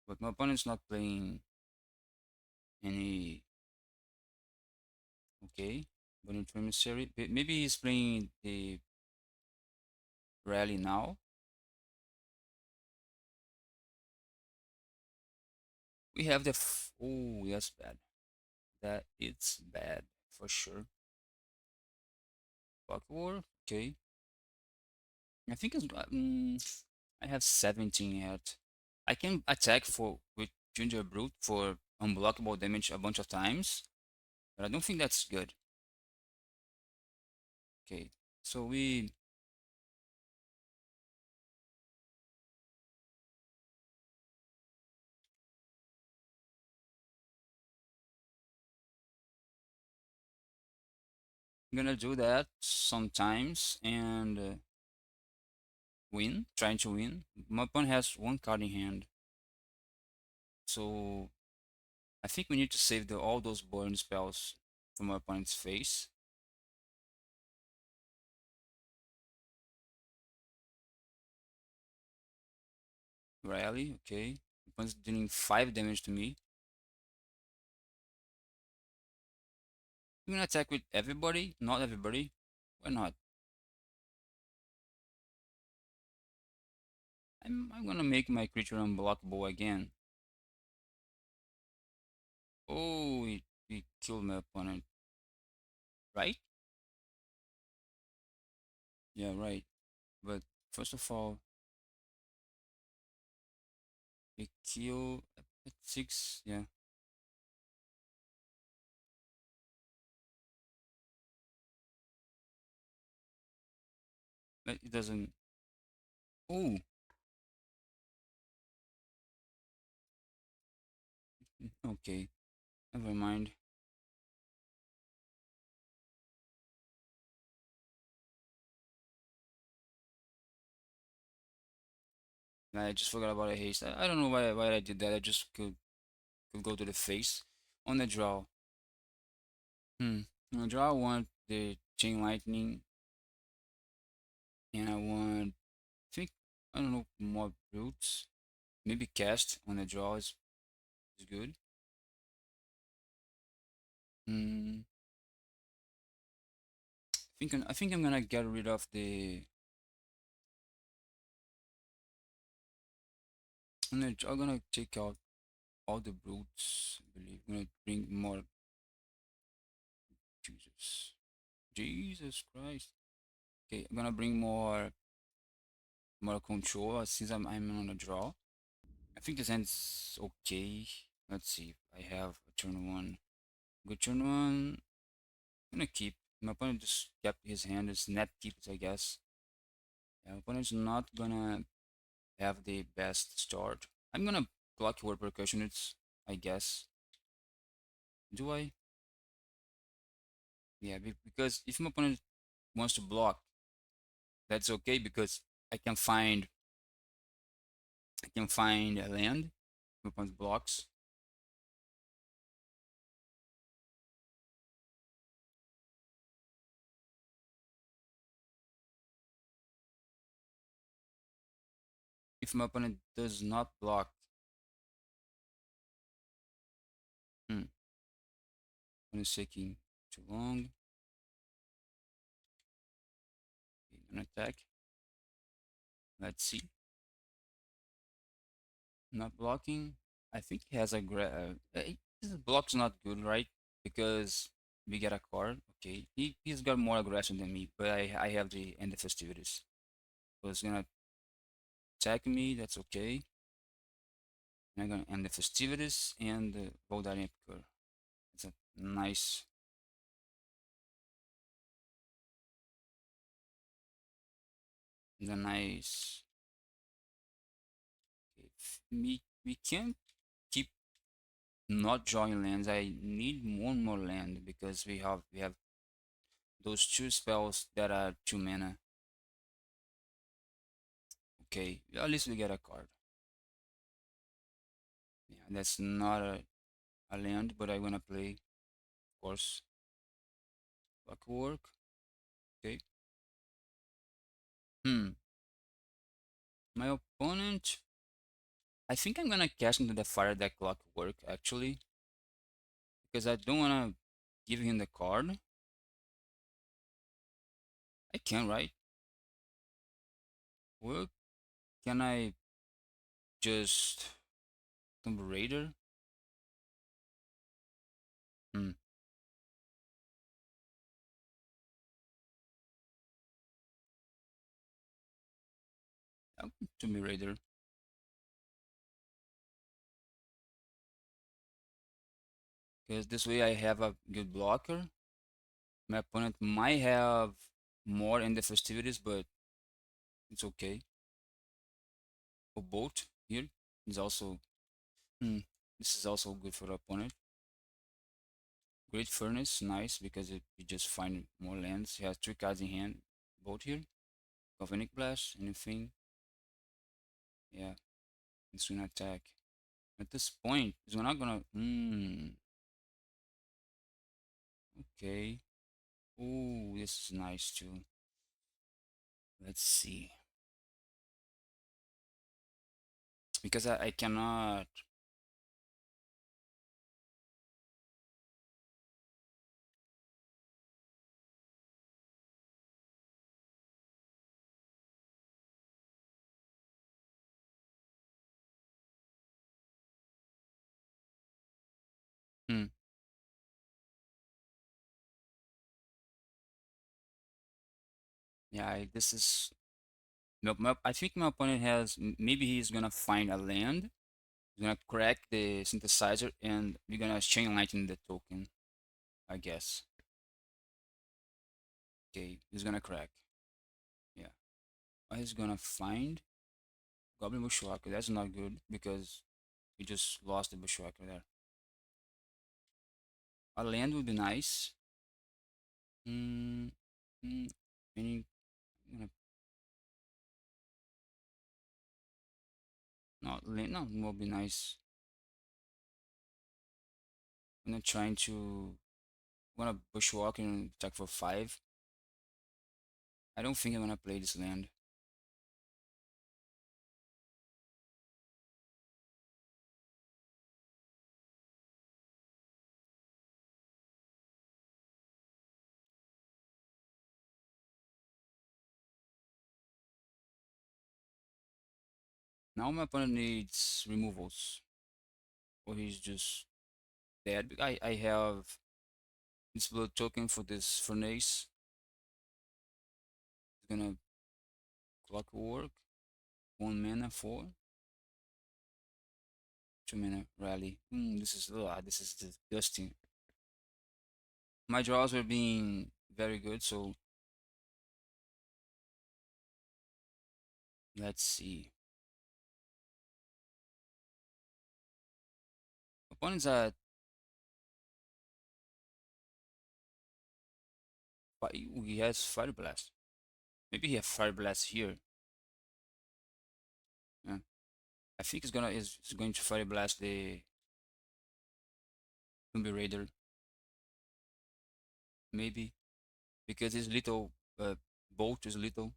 But my opponent's not playing any. Okay, but in tournament series, maybe he's playing the rally now. We have the. Oh, that's bad. That it's bad for sure. Buck War. Okay, I think it's. I have 17 yet. I can attack for with Ginger Brute for unblockable damage a bunch of times, but I don't think that's good. Okay, so we gonna do that sometimes and win, trying to win. My opponent has one card in hand, so I think we need to save all those burn spells from my opponent's face. Rally, okay. Opponent's dealing 5 damage to me. I'm gonna attack with everybody, not everybody. Why not? I'm gonna make my creature unblockable again. Oh, it killed my opponent. Right? Yeah, right. But first of all, it kill at 6. Yeah, but it doesn't. Oh, okay. Never mind. I just forgot about a haste. I don't know why I did that. I just could go to the face on the draw. Hmm. On the draw, I want the chain lightning, and I want. Think I don't know more brutes. Maybe cast on the draw is good. Hmm. I think I'm gonna get rid of the. I'm gonna take out all the brutes. I believe I'm gonna bring more. Jesus, Jesus Christ. Okay, I'm gonna bring more control since I'm on a draw. I think this ends okay. Let's see. I have a turn one. Good turn one. I'm gonna keep. My opponent just kept his hand. It's net keeps, I guess. Yeah, my opponent's not gonna have the best start. I'm gonna block your percussion. It's, I guess. Do I? Yeah, because if my opponent wants to block, that's okay because I can find I can find a land. My opponent blocks. If my opponent does not block, hmm, One is taking too long. An attack. Let's see. Not blocking. I think he has a his block's not good, right? Because we get a card. Okay, he's got more aggression than me, but I have the end of festivities. So it's gonna attack me. That's okay. And I'm gonna end the festivities and roll that Emperor. It's a nice, it's a nice. Okay, we can't keep not drawing lands. I need one more land because we have those two spells that are 2 mana. Okay, at least we get a card. Yeah, that's not a land, but I wanna play, of course. Clockwork. Okay. Hmm. My opponent. I think I'm gonna cast into the fire that Clockwork actually, because I don't wanna give him the card. I can, right? Or can I just Tomb Raider? Hmm. Tomb Raider. Because this way I have a good blocker. My opponent might have more in the festivities, but it's okay. For both here is also this is also good for the opponent. Great Furnace, nice because you just find more lands. He has 3 cards in hand, both here. Galvanic Blast, anything. Yeah, it's gonna attack. At this point, he's not gonna. Okay. Oh, this is nice too. Let's see. Because I cannot. Hmm. Yeah, this is. I think my opponent has. Maybe he's gonna find a land. He's gonna crack the synthesizer, and we're gonna chain lightning the token. I guess. Okay, he's gonna crack. Yeah. He's gonna find Goblin Bushwhacker. That's not good because we just lost the Bushwhacker there. A land would be nice. Mm, mm, any, gonna, no, land, no, would be nice. I'm not trying to, wanna Bushwhacker and attack for 5. I don't think I'm gonna play this land. Now my opponent needs removals, or he's just dead. I have this blood token for this furnace. It's gonna Clockwork, 1 mana for 2 mana rally. This is disgusting. My draws were being very good, so let's see. Opponents at he has Fire Blast. Maybe he has Fire Blast here. Yeah. I think he's going to Fire Blast the Tomb Raider. Maybe because his little bolt is little.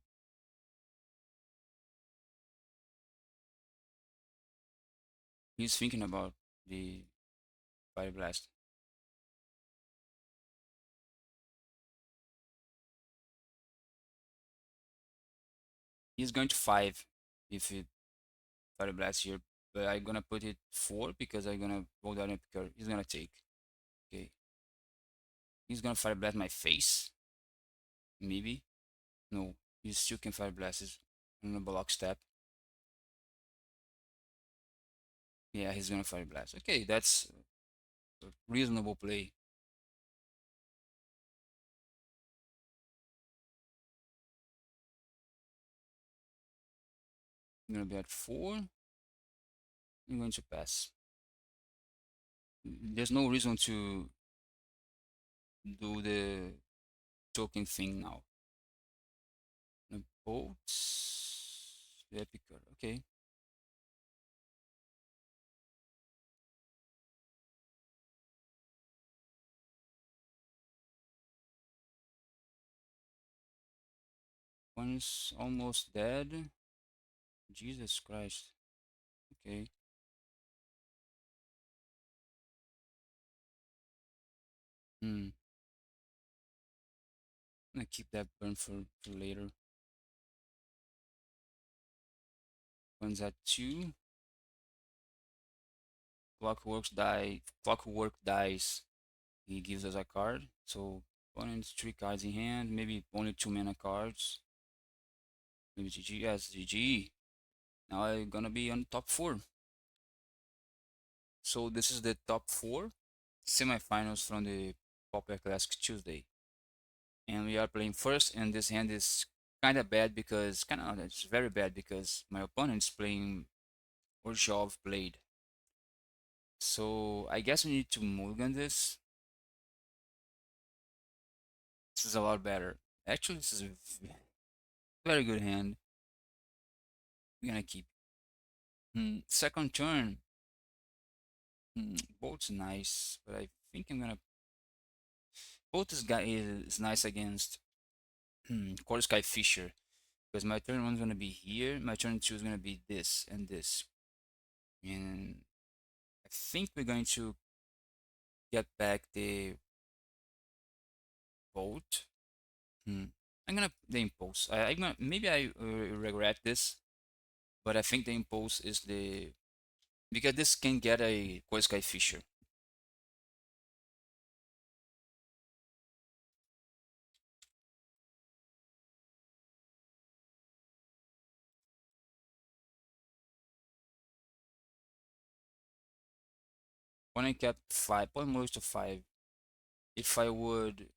He's thinking about the Fire Blast. He's going to 5 if it Fire Blast here. But I'm gonna put it 4 because I'm gonna roll down a picker. He's gonna take. Okay. He's gonna Fire Blast my face. Maybe. No. He still can Fire Blast. He's gonna block step. Yeah, he's gonna Fire Blast. Okay, that's a reasonable play. I'm gonna be at 4. I'm going to pass. There's no reason to do the token thing now. The bolts. The epic card. Okay. One's almost dead. Jesus Christ. Okay. Hmm. I'm gonna keep that burn for later. One's at 2. Clockwork dies. He gives us a card. So opponent's 3 cards in hand. Maybe only 2 mana cards. Maybe GG. Yes, GG. Now I'm gonna be on top 4. So this is the top 4 semifinals from the Pauper Classic Tuesday. And we are playing first, and this hand is kind of bad because it's very bad because my opponent is playing ORZHOV Blade. So I guess we need to mulligan this. This is a lot better. Actually, this is a very good hand. We're gonna keep. Second turn. Bolt's nice, but I think I'm gonna. Bolt is guy is nice against Quarter Sky Fisher because my turn one's gonna be here. My turn two is gonna be this and this, and I think we're going to get back the Bolt. I'm gonna the impulse. I'm gonna maybe I regret this, but I think the impulse is the because this can get a Quarter Sky Fisher. When I kept 5, point moves to 5. If I would,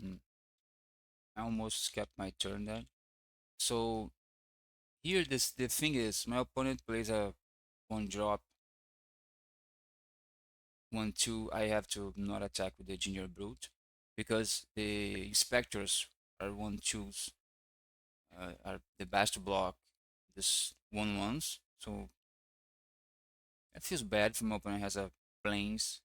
mm, I almost kept my turn there. So here, the thing is, my opponent plays a 1 drop, 1/2. I have to not attack with the Ginger Brute because the inspectors are 1/2s, are the best to block this 1/1s. So it feels bad for my opponent has a planes.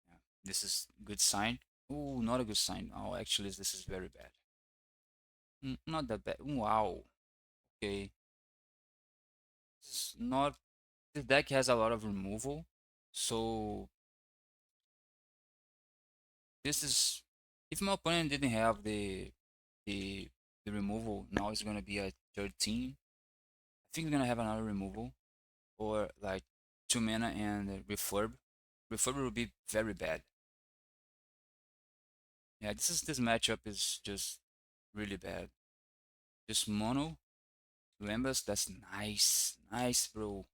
Yeah, this is good sign. Oh, not a good sign. Oh, actually, this is very bad. Not that bad. Wow. Okay. It's not. This deck has a lot of removal, so this is. If my opponent didn't have the the removal, now it's gonna be at 13. I think we're gonna have another removal or like 2 mana and refurb. Refurb will be very bad. Yeah, this matchup is just really bad. This mono Lembas, that's nice, nice, bro.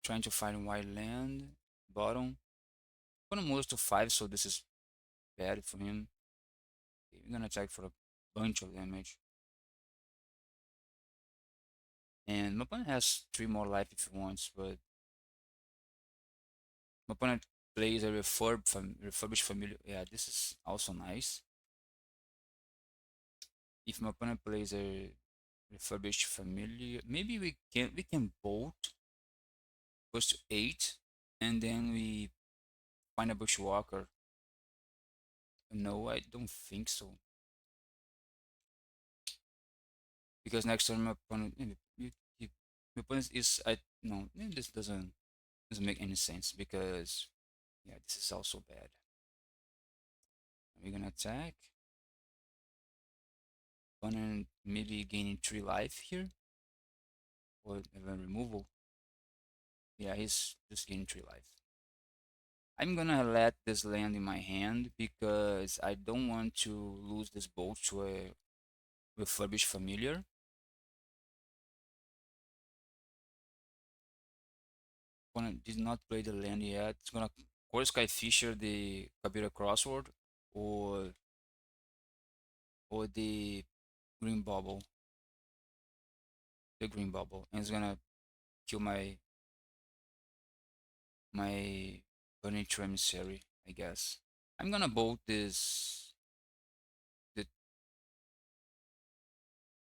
Trying to find white land, bottom. Gonna move to 5, so this is bad for him. Okay, we're gonna attack for a bunch of damage. And my opponent has 3 more life if he wants, but my opponent plays a refurbished familiar. Yeah, this is also nice. If my opponent plays a refurbished familiar, maybe we can bolt, goes to 8, and then we find a bushwalker. No, I don't think so. Because next turn my opponent My point is, I no, this doesn't make any sense because yeah, this is also bad. We're gonna attack. Opponent maybe gaining 3 life here, or even removal. Yeah, he's just gaining 3 life. I'm gonna let this land in my hand because I don't want to lose this bolt to a refurbished familiar. Opponent did not play the land yet. It's gonna core Sky Fisher the Kabira Crossword or the green bubble. The green bubble. And it's gonna kill my Burning Emissary, I guess. I'm gonna bolt this the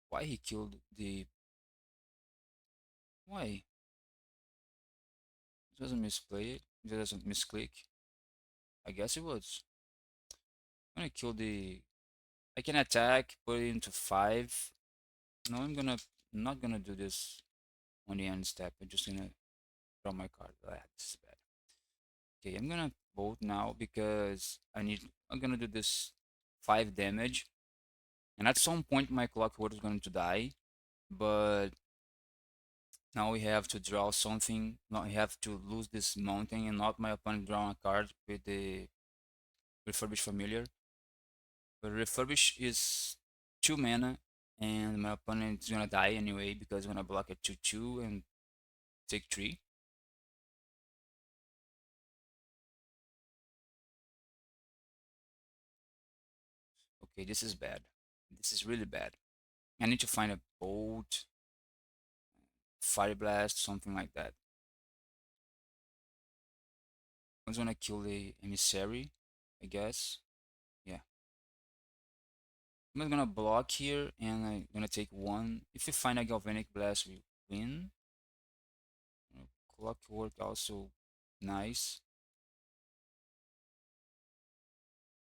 why he killed the why? It doesn't misplay it. It doesn't misclick. I guess it was. I'm gonna kill the I can attack, put it into 5. No, I'm not gonna do this on the end step. I'm just gonna draw my card. Ah, this is bad. Okay, I'm gonna bolt now because I'm gonna do this 5 damage. And at some point my clockwork is going to die. But now we have to draw something. Now we have to lose this mountain and not my opponent draw a card with the Refurbish Familiar. But Refurbish is 2 mana and my opponent is gonna die anyway because I'm gonna block it 2/2 and take 3. Okay, this is bad. This is really bad. I need to find a bolt, fire blast, something like that. I'm gonna kill the emissary, I guess. Yeah. I'm just gonna block here and I'm gonna take 1. If we find a galvanic blast, we win. Clockwork also nice.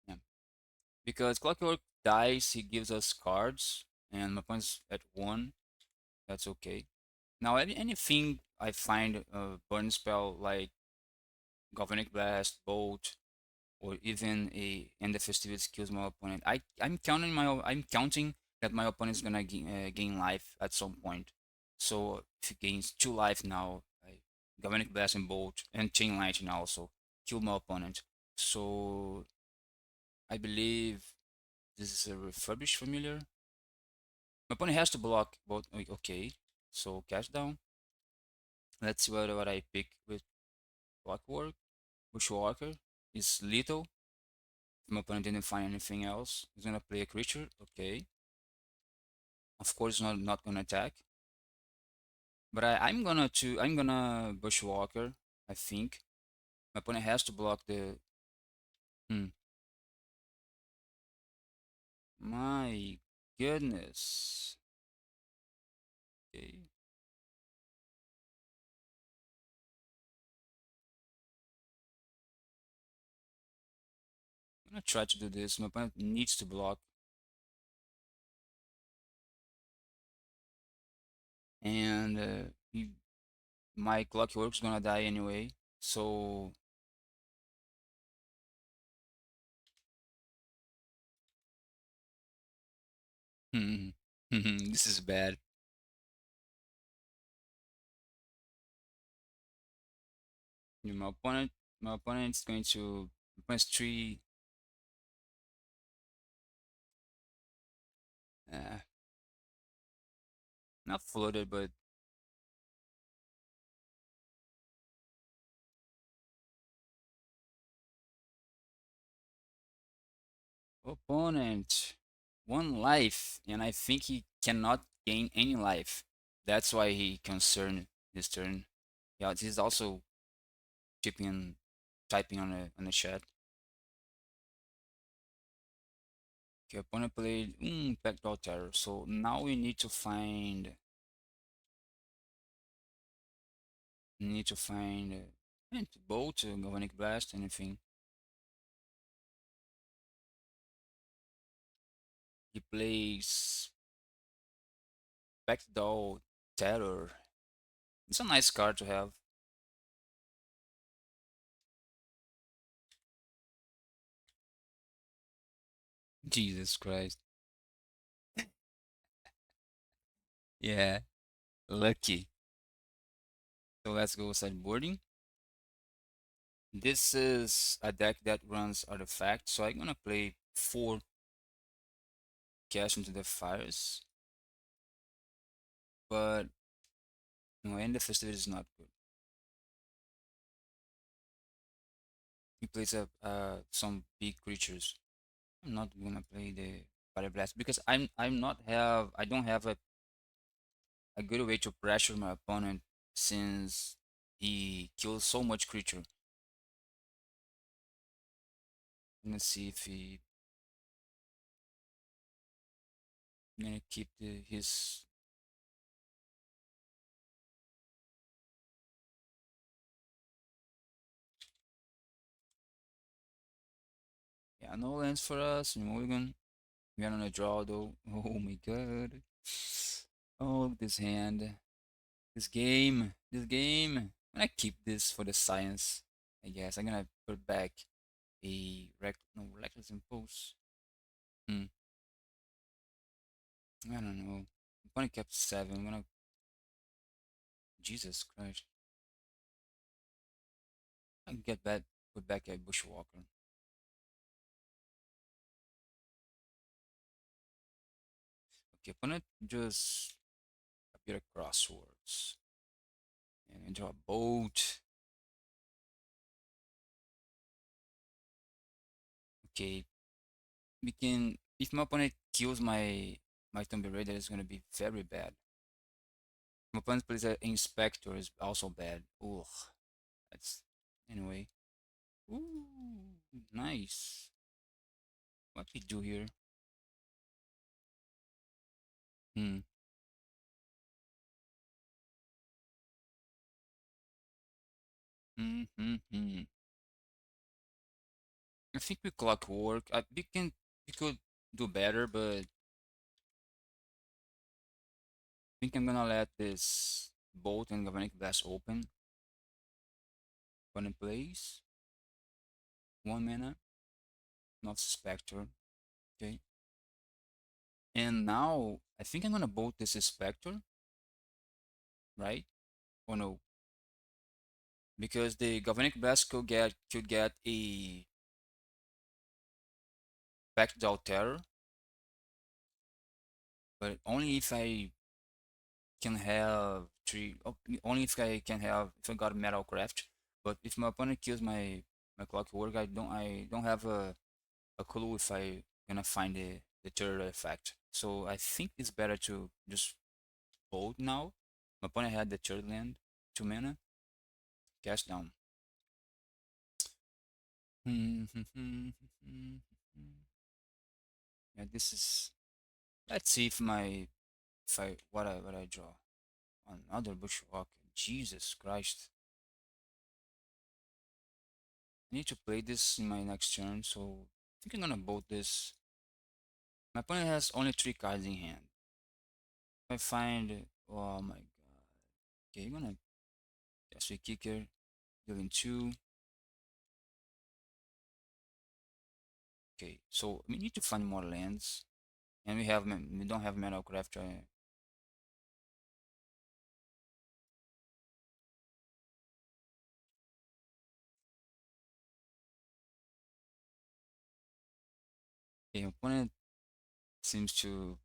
Yeah. Because Clockwork dies, he gives us cards, and my opponent's at 1. That's okay. Now, anything I find a burn spell like Galvanic Blast, Bolt, or even a End of Festivities kills my opponent. I'm counting that my opponent is gonna gain life at some point. So if he gains 2 life now, Galvanic Blast and Bolt and Chain Lightning also kill my opponent. So I believe this is a refurbished familiar. My opponent has to block both. Okay, so cash down. Let's see what I pick with Clockwork. Bushwalker is lethal. If my opponent didn't find anything else, he's gonna play a creature. Okay. Of course, not gonna attack. But I'm gonna Bushwalker. I think my opponent has to block the. Hmm. My goodness. Okay. I'm gonna try to do this. My opponent needs to block, and my Clockwork's gonna die anyway. So this is bad. Yeah, my opponent's going to opponent's 3. Uh, Not flooded, but opponent 1 life, and I think he cannot gain any life. That's why he concerned this turn. Yeah, this is also typing typing on the chat. Okay, opponent played Backdoor Terror. So now we need to find bolt, Galvanic Blast, anything. He plays Backdoor Terror. It's a nice card to have. Jesus Christ. Yeah, lucky. So let's go sideboarding. This is a deck that runs artifact, so I'm gonna play 4 cash into the fires, but no, end the festivity is not good. He plays some big creatures. I'm not gonna play the fire blast because I don't have a good way to pressure my opponent since he kills so much creature. Let's see if he gonna keep his. Yeah, no lands for us. Mulligan. We are on a draw though. Oh my god. Oh, this hand. This game. This game. I'm gonna keep this for the science. I guess I'm gonna put back a reckless impulse. Hmm. I don't know. Opponent kept 7. I'm gonna. Jesus Christ. I can get back. Put back a bushwalker. Okay, opponent just appear crosswords. And draw a boat. Okay, we can. If my opponent kills my Tomb Raider, it's gonna be very bad. My opponent plays an Inspector is also bad. Ugh, that's anyway. Ooh, nice. What we do here? Hmm. Hmm. Hmm. Hmm. I think we clockwork. We could do better, but I think I'm gonna let this bolt and galvanic blast open. Opponent plays 1 mana, not Spectre. Okay. And now I think I'm gonna bolt this Spectre, right? Oh no, because the Galvanic Blast could get a Backdoor Terror, but only if I can have only if I got Metal Craft. But if my opponent kills my Clockwork, I don't have a clue if I gonna find the terror effect. So I think it's better to just bolt now. My opponent had the third land, 2 mana, cast down. Yeah, this is. Let's see if I what I draw. Another bushwalk. Jesus Christ! I need to play this in my next turn, so I think I'm gonna bolt this. My opponent has only 3 cards in hand. If I find, oh my god. Okay, I'm gonna cast a kicker, dealing 2. Okay, so we need to find more lands, and we don't have Metalcraft. Okay, opponent seems to.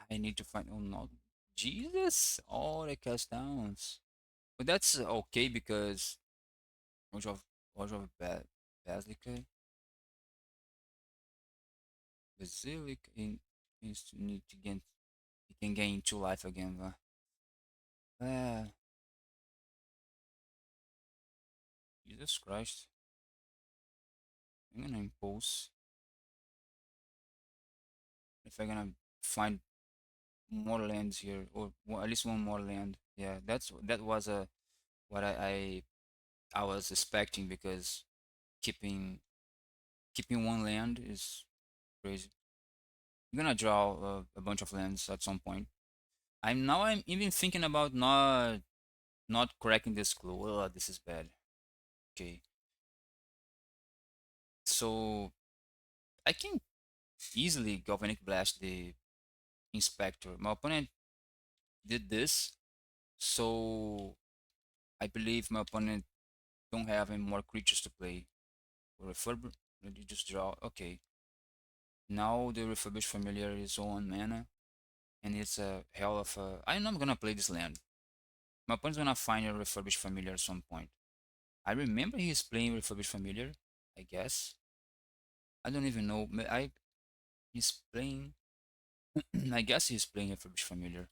I need to find. Oh no, Jesus! Oh, the cast downs. But that's okay because ORZHOV ORZHOV Basilica Basilica in means to need to gain. You can gain 2 life again. Ah, Jesus Christ! I'm gonna impulse if I'm gonna find more lands here or at least one more land. Yeah, that was what I was expecting because keeping keeping one land is crazy. I'm gonna draw a bunch of lands at some point. I'm even thinking about not cracking this clue. Oh, this is bad. Okay. So I can easily galvanic blast the inspector. My opponent did this, so I believe my opponent don't have any more creatures to play. Refurb, you just draw. Okay. Now the refurbished familiar is on mana, and it's a hell of a. I know I'm gonna play this land. My opponent's gonna find a refurbished familiar at some point. I remember he's playing refurbished familiar. I guess. I don't even know. He's playing. I guess he's playing refurbished familiar.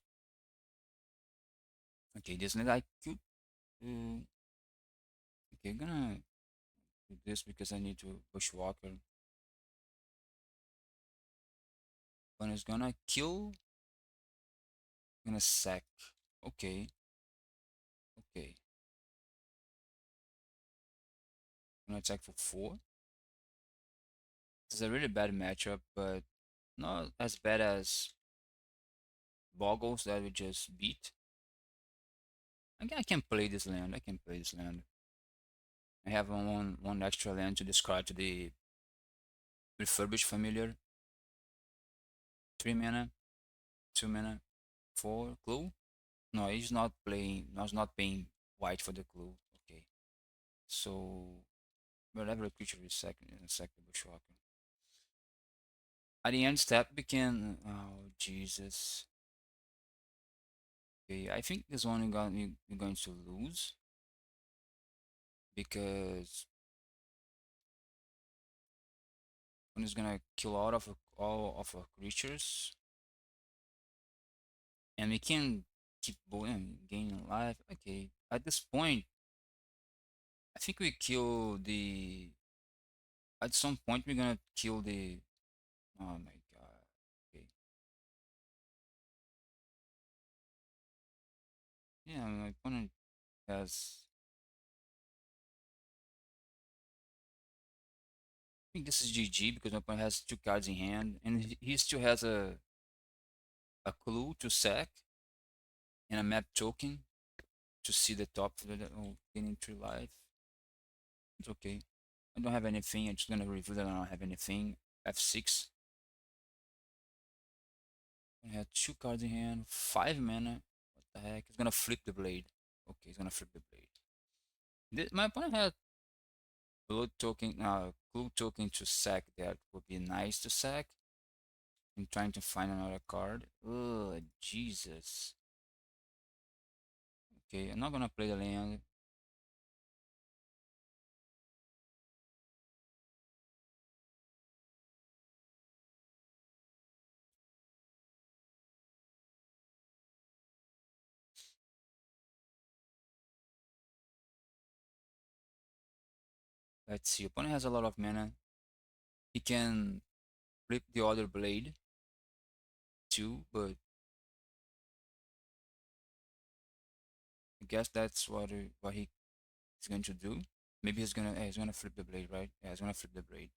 Okay, this land I could. Uh, okay, gonna do this because I need to bushwalker. One is gonna kill. Gonna sack. Okay, okay. Gonna attack for 4. This is a really bad matchup, but not as bad as Boggles that we just beat. I can play this land. I can play this land. I have one extra land to discard to the refurbished familiar. 3 mana, 2 mana, 4 clue. No, he's not playing. No, he's not paying white for the clue. Okay, so whatever creature is second bushwalker. At the end step, we can. Oh Jesus. Okay, I think this one you're going to lose because one is gonna kill all of our creatures, and we can keep going, gaining life. Okay, at this point, I think we kill the. At some point, we're gonna kill the. Oh my god. Okay. Yeah, my opponent has. I think this is GG because my opponent has 2 cards in hand, and he still has a clue to sack and a map token to see the top of the gaining 3 life. It's okay. I don't have anything. I'm just gonna reveal that I don't have anything. F6. I had 2 cards in hand, 5 mana. What the heck? He's gonna flip the blade. Okay, he's gonna flip the blade. My opponent had clue token to sack. That would be nice to sack. I'm trying to find another card. Oh, Jesus. Okay, I'm not gonna play the land. Let's see. Opponent has a lot of mana. He can flip the other blade too, but I guess that's what he's going to do. Maybe he's gonna flip the blade, right? Yeah, he's gonna flip the blade.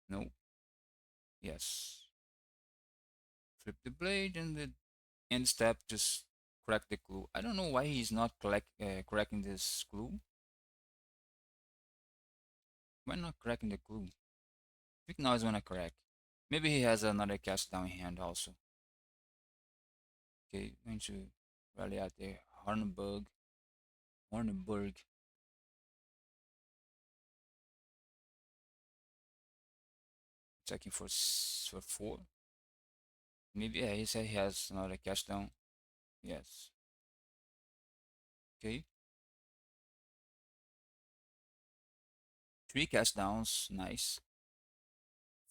No. Yes. Flip the blade and the end step just crack the clue. I don't know why he's not cracking this clue. Why not cracking the clue? I think now he's gonna crack. Maybe he has another cast down in hand also. Okay, going to rally out there. Hornburg. Checking for 4. Maybe yeah, he said he has another cast down. Yes. Okay. 3 cast downs. Nice.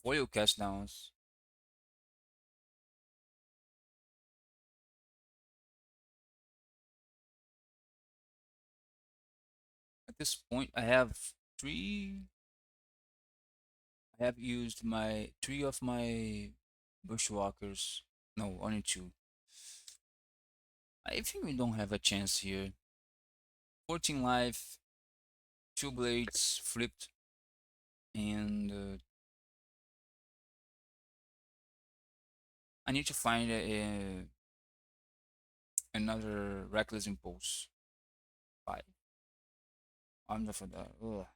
Foil cast downs. At this point, three. I have used my 3 of my bushwalkers. No, only 2. I think we don't have a chance here. 14 life, 2 blades flipped, and I need to find a Another reckless impulse. Five. I'm not for that. Ugh.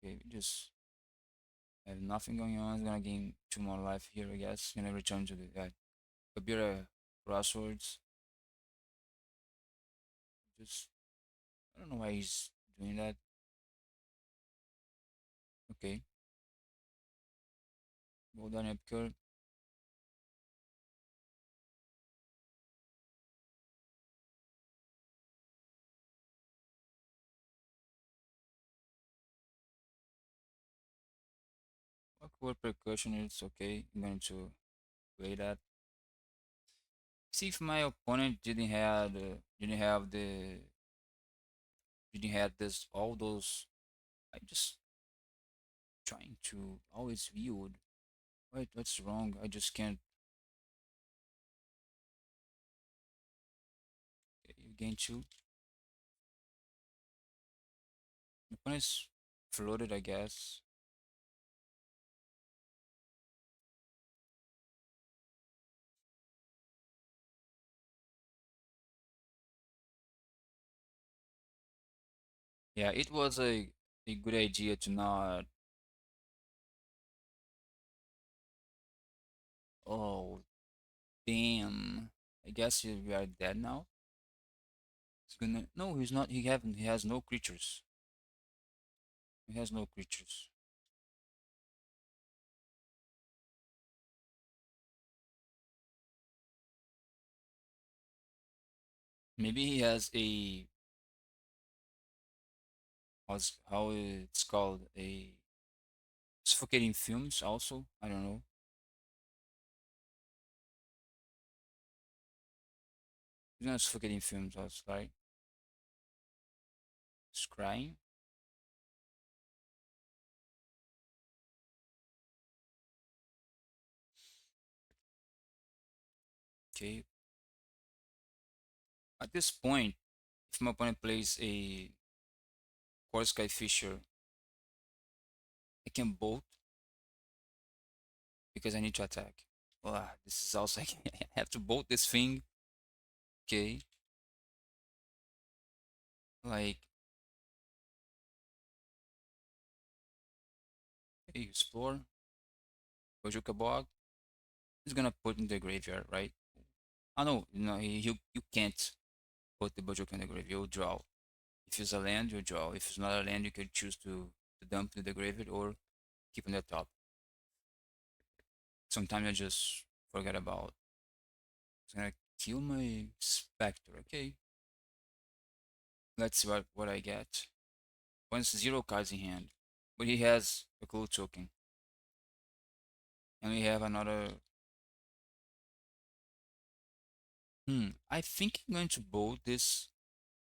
Okay, we just have nothing going on. It's gonna gain two more life here, I guess. Gonna return to the Kabira crosswords. Just I don't know why he's doing that. Okay. Well done, Epicure. Awkward percussion, it's okay. I'm going to play that. See if my opponent didn't have this all those. I just trying to always viewed. What's wrong? I just can't. You gain two. My opponent's floated, I guess. Yeah, it was a good idea to not. Oh, damn. I guess we are dead now. He's gonna. No, he's not. He haven't. He has no creatures. He has no creatures. Maybe he has a how it's called a suffocating fumes also. I don't know. He's not suffocating fumes also, right? Scrying. Okay. At this point, if my opponent plays a Core Sky Fisher, I can bolt because I need to attack. Ah, this is also I have to bolt this thing. Okay. Like hey, explore. Bojuka Bog. He's gonna put in the graveyard, right? Oh no, no, you can't put the Bojuka in the graveyard. You draw. If it's a land, you draw. If it's not a land, you can choose to dump to the graveyard or keep on the top. Sometimes I just forget about. It's gonna kill my Spectre. Okay, let's see what I get. Once zero cards in hand, but he has a cool token, and we have another. I think I'm going to bold this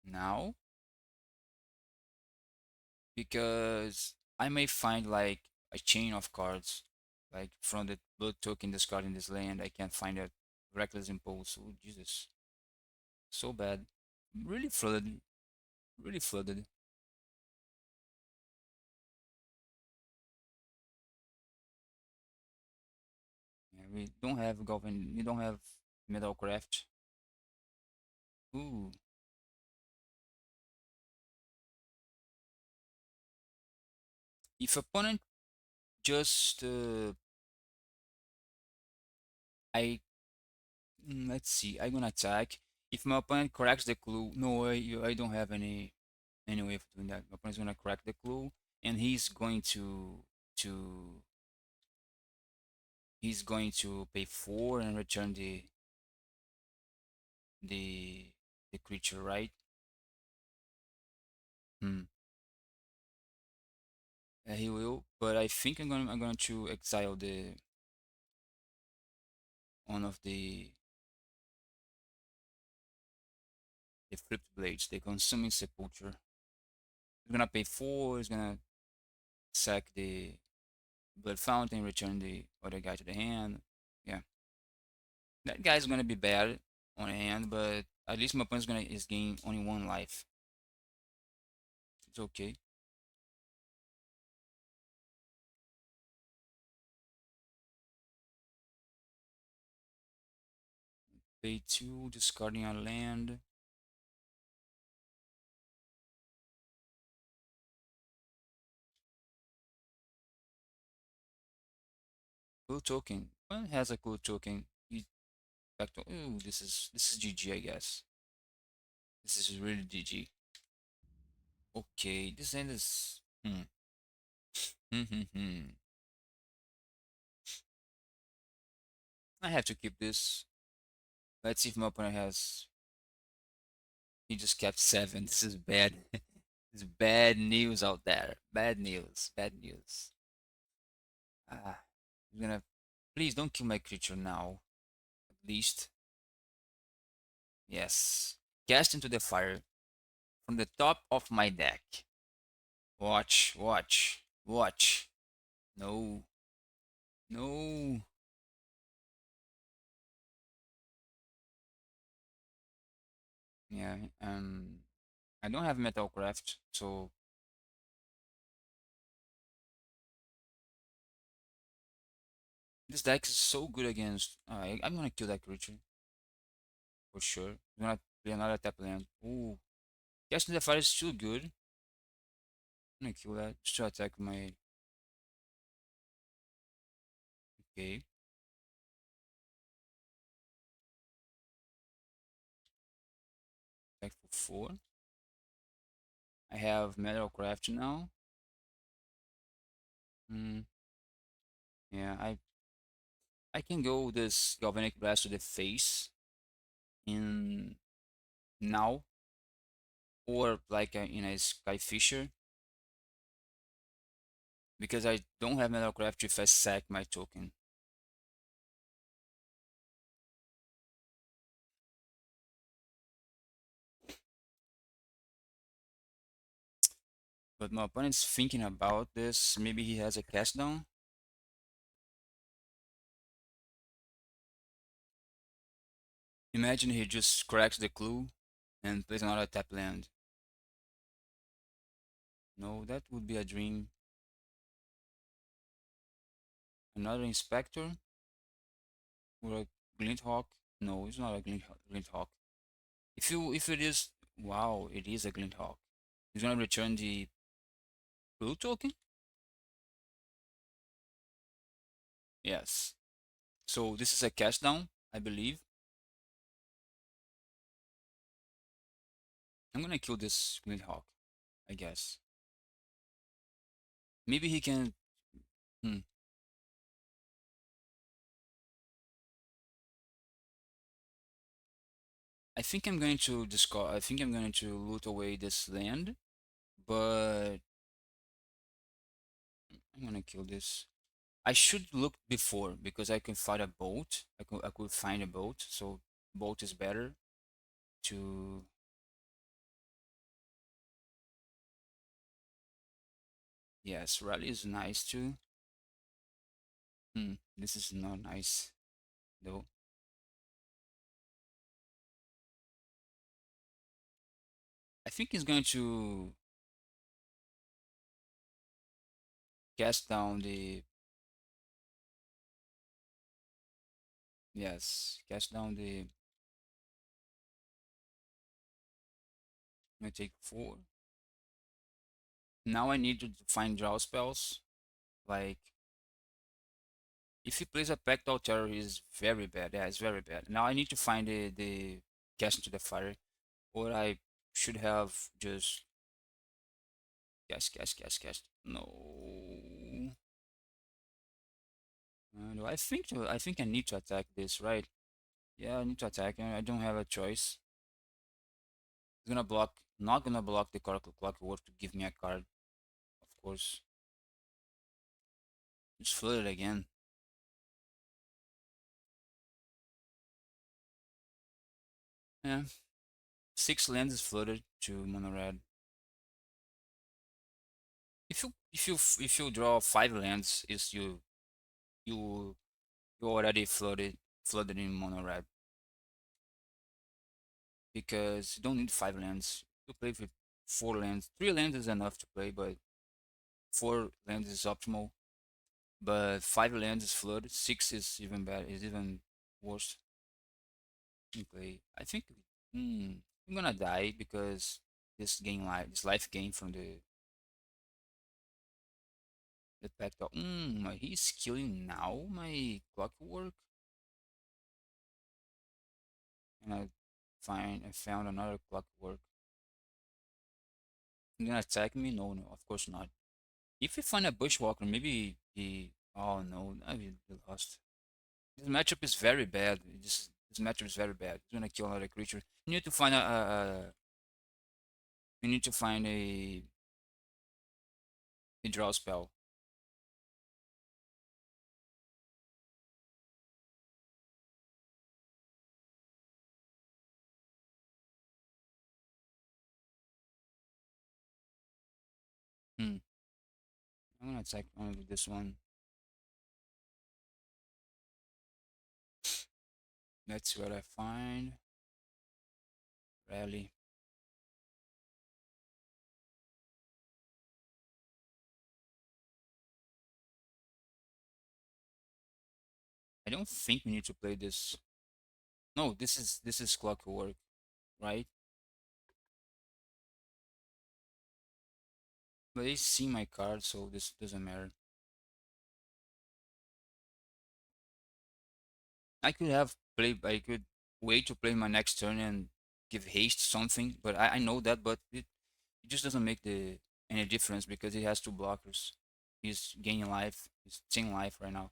now because I may find like a chain of cards, like from the blood token discard in this land. I can't find a reckless impulse. Oh Jesus, so bad. Really flooded. Really flooded. Yeah, we don't have Goblin. We don't have Metalcraft. Ooh, if opponent just I let's see. I'm gonna attack. If my opponent cracks the clue, no way. I don't have any way of doing that. My opponent's gonna crack the clue, and to he's going to pay four and return the the creature, right? Hmm. He will, but I think I'm going to exile the one of the flipped blades, the consuming sepulture. He's gonna pay four. He's gonna sack the blood fountain, return the other guy to the hand. Yeah, that guy's gonna be bad on hand, but at least my opponent's gonna is gain only one life. It's okay. Pay 2, discarding a land. Cool token. One has a cool token. You back to ooh, this is GG, I guess. This is really GG. Okay, this end is Hmm. I have to keep this. Let's see if my opponent has. He just kept 7. This is bad. This is bad news out there. Bad news. Bad news. Ah, I'm gonna. Please don't kill my creature now. At least. Yes. Cast into the fire from the top of my deck. Watch, watch, watch. No, no. Yeah, I don't have Metalcraft, so this deck is so good against. I'm gonna kill that creature for sure. I'm gonna play another tap land. Ooh, Casting the Fire is still good. I'm gonna kill that just to attack my. Okay, attack for 4. I have Metalcraft now. Hmm. Yeah, I can go this Galvanic Blast to the face in now or like in a Sky Fisher because I don't have Metalcraft if I sack my token. But my opponent's thinking about this. Maybe he has a cast down. Imagine he just cracks the clue and plays another tap land. No, that would be a dream. Another Inspector or a Glint Hawk. No, it's not a Glint Hawk. If it is, wow, it is a Glint Hawk. He's gonna return the blue token. Yes. So this is a cast down, I believe. I'm gonna kill this Glint Hawk, I guess. Maybe he can. Hmm. I think I'm going to discard. I think I'm going to loot away this land, but I'm gonna kill this. I should look before because I can find a boat. I could find a boat, so boat is better to. Yes, rally is nice too. This is not nice though. I think he's going to cast down the. Yes, cast down the. I'm gonna take 4. Now I need to find draw spells. Like if he plays a Pactual Terror, is very bad. Yeah, it's very bad. Now I need to find the cast into the fire, or I should have just cast. No. No, I think I need to attack this, right? Yeah, I need to attack. I don't have a choice. It's gonna block. Not gonna block the clockwork to give me a card, of course. Just flood it again. Yeah, 6 lands is flooded to mono red. If you draw 5 lands, is you you already flooded in mono red because you don't need 5 lands. You play with 4 lands. 3 lands is enough to play, but 4 lands is optimal. But 5 lands is flooded. 6 is even bad. Is even worse. Okay, I think I'm gonna die because this life gain from the pact. He's killing now my clockwork, and I found another clockwork. He's gonna attack me? No, no, of course not. If we find a bushwalker, maybe he. Oh no, I mean, we lost. This matchup is very bad. This matchup is very bad. He's gonna kill another creature. You need to find you need to find a draw spell. Hmm. I'm gonna attack only with this one. Let's see what I find. Rally. I don't think we need to play this. No, this is clockwork, right? But they see my card, so this doesn't matter. I could wait to play my next turn and give haste something, but I know that, but it just doesn't make the any difference because he has two blockers. He's gaining life. He's 10 life right now.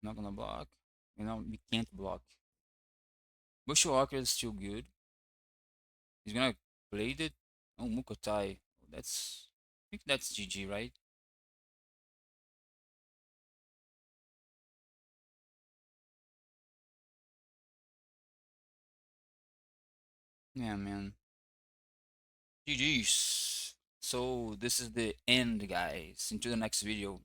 Not gonna block. We can't block. Bushwalker is still good. He's gonna play it. Oh, Mukotai. I think that's GG, right? Yeah, man. GG's. So this is the end, guys. Into the next video.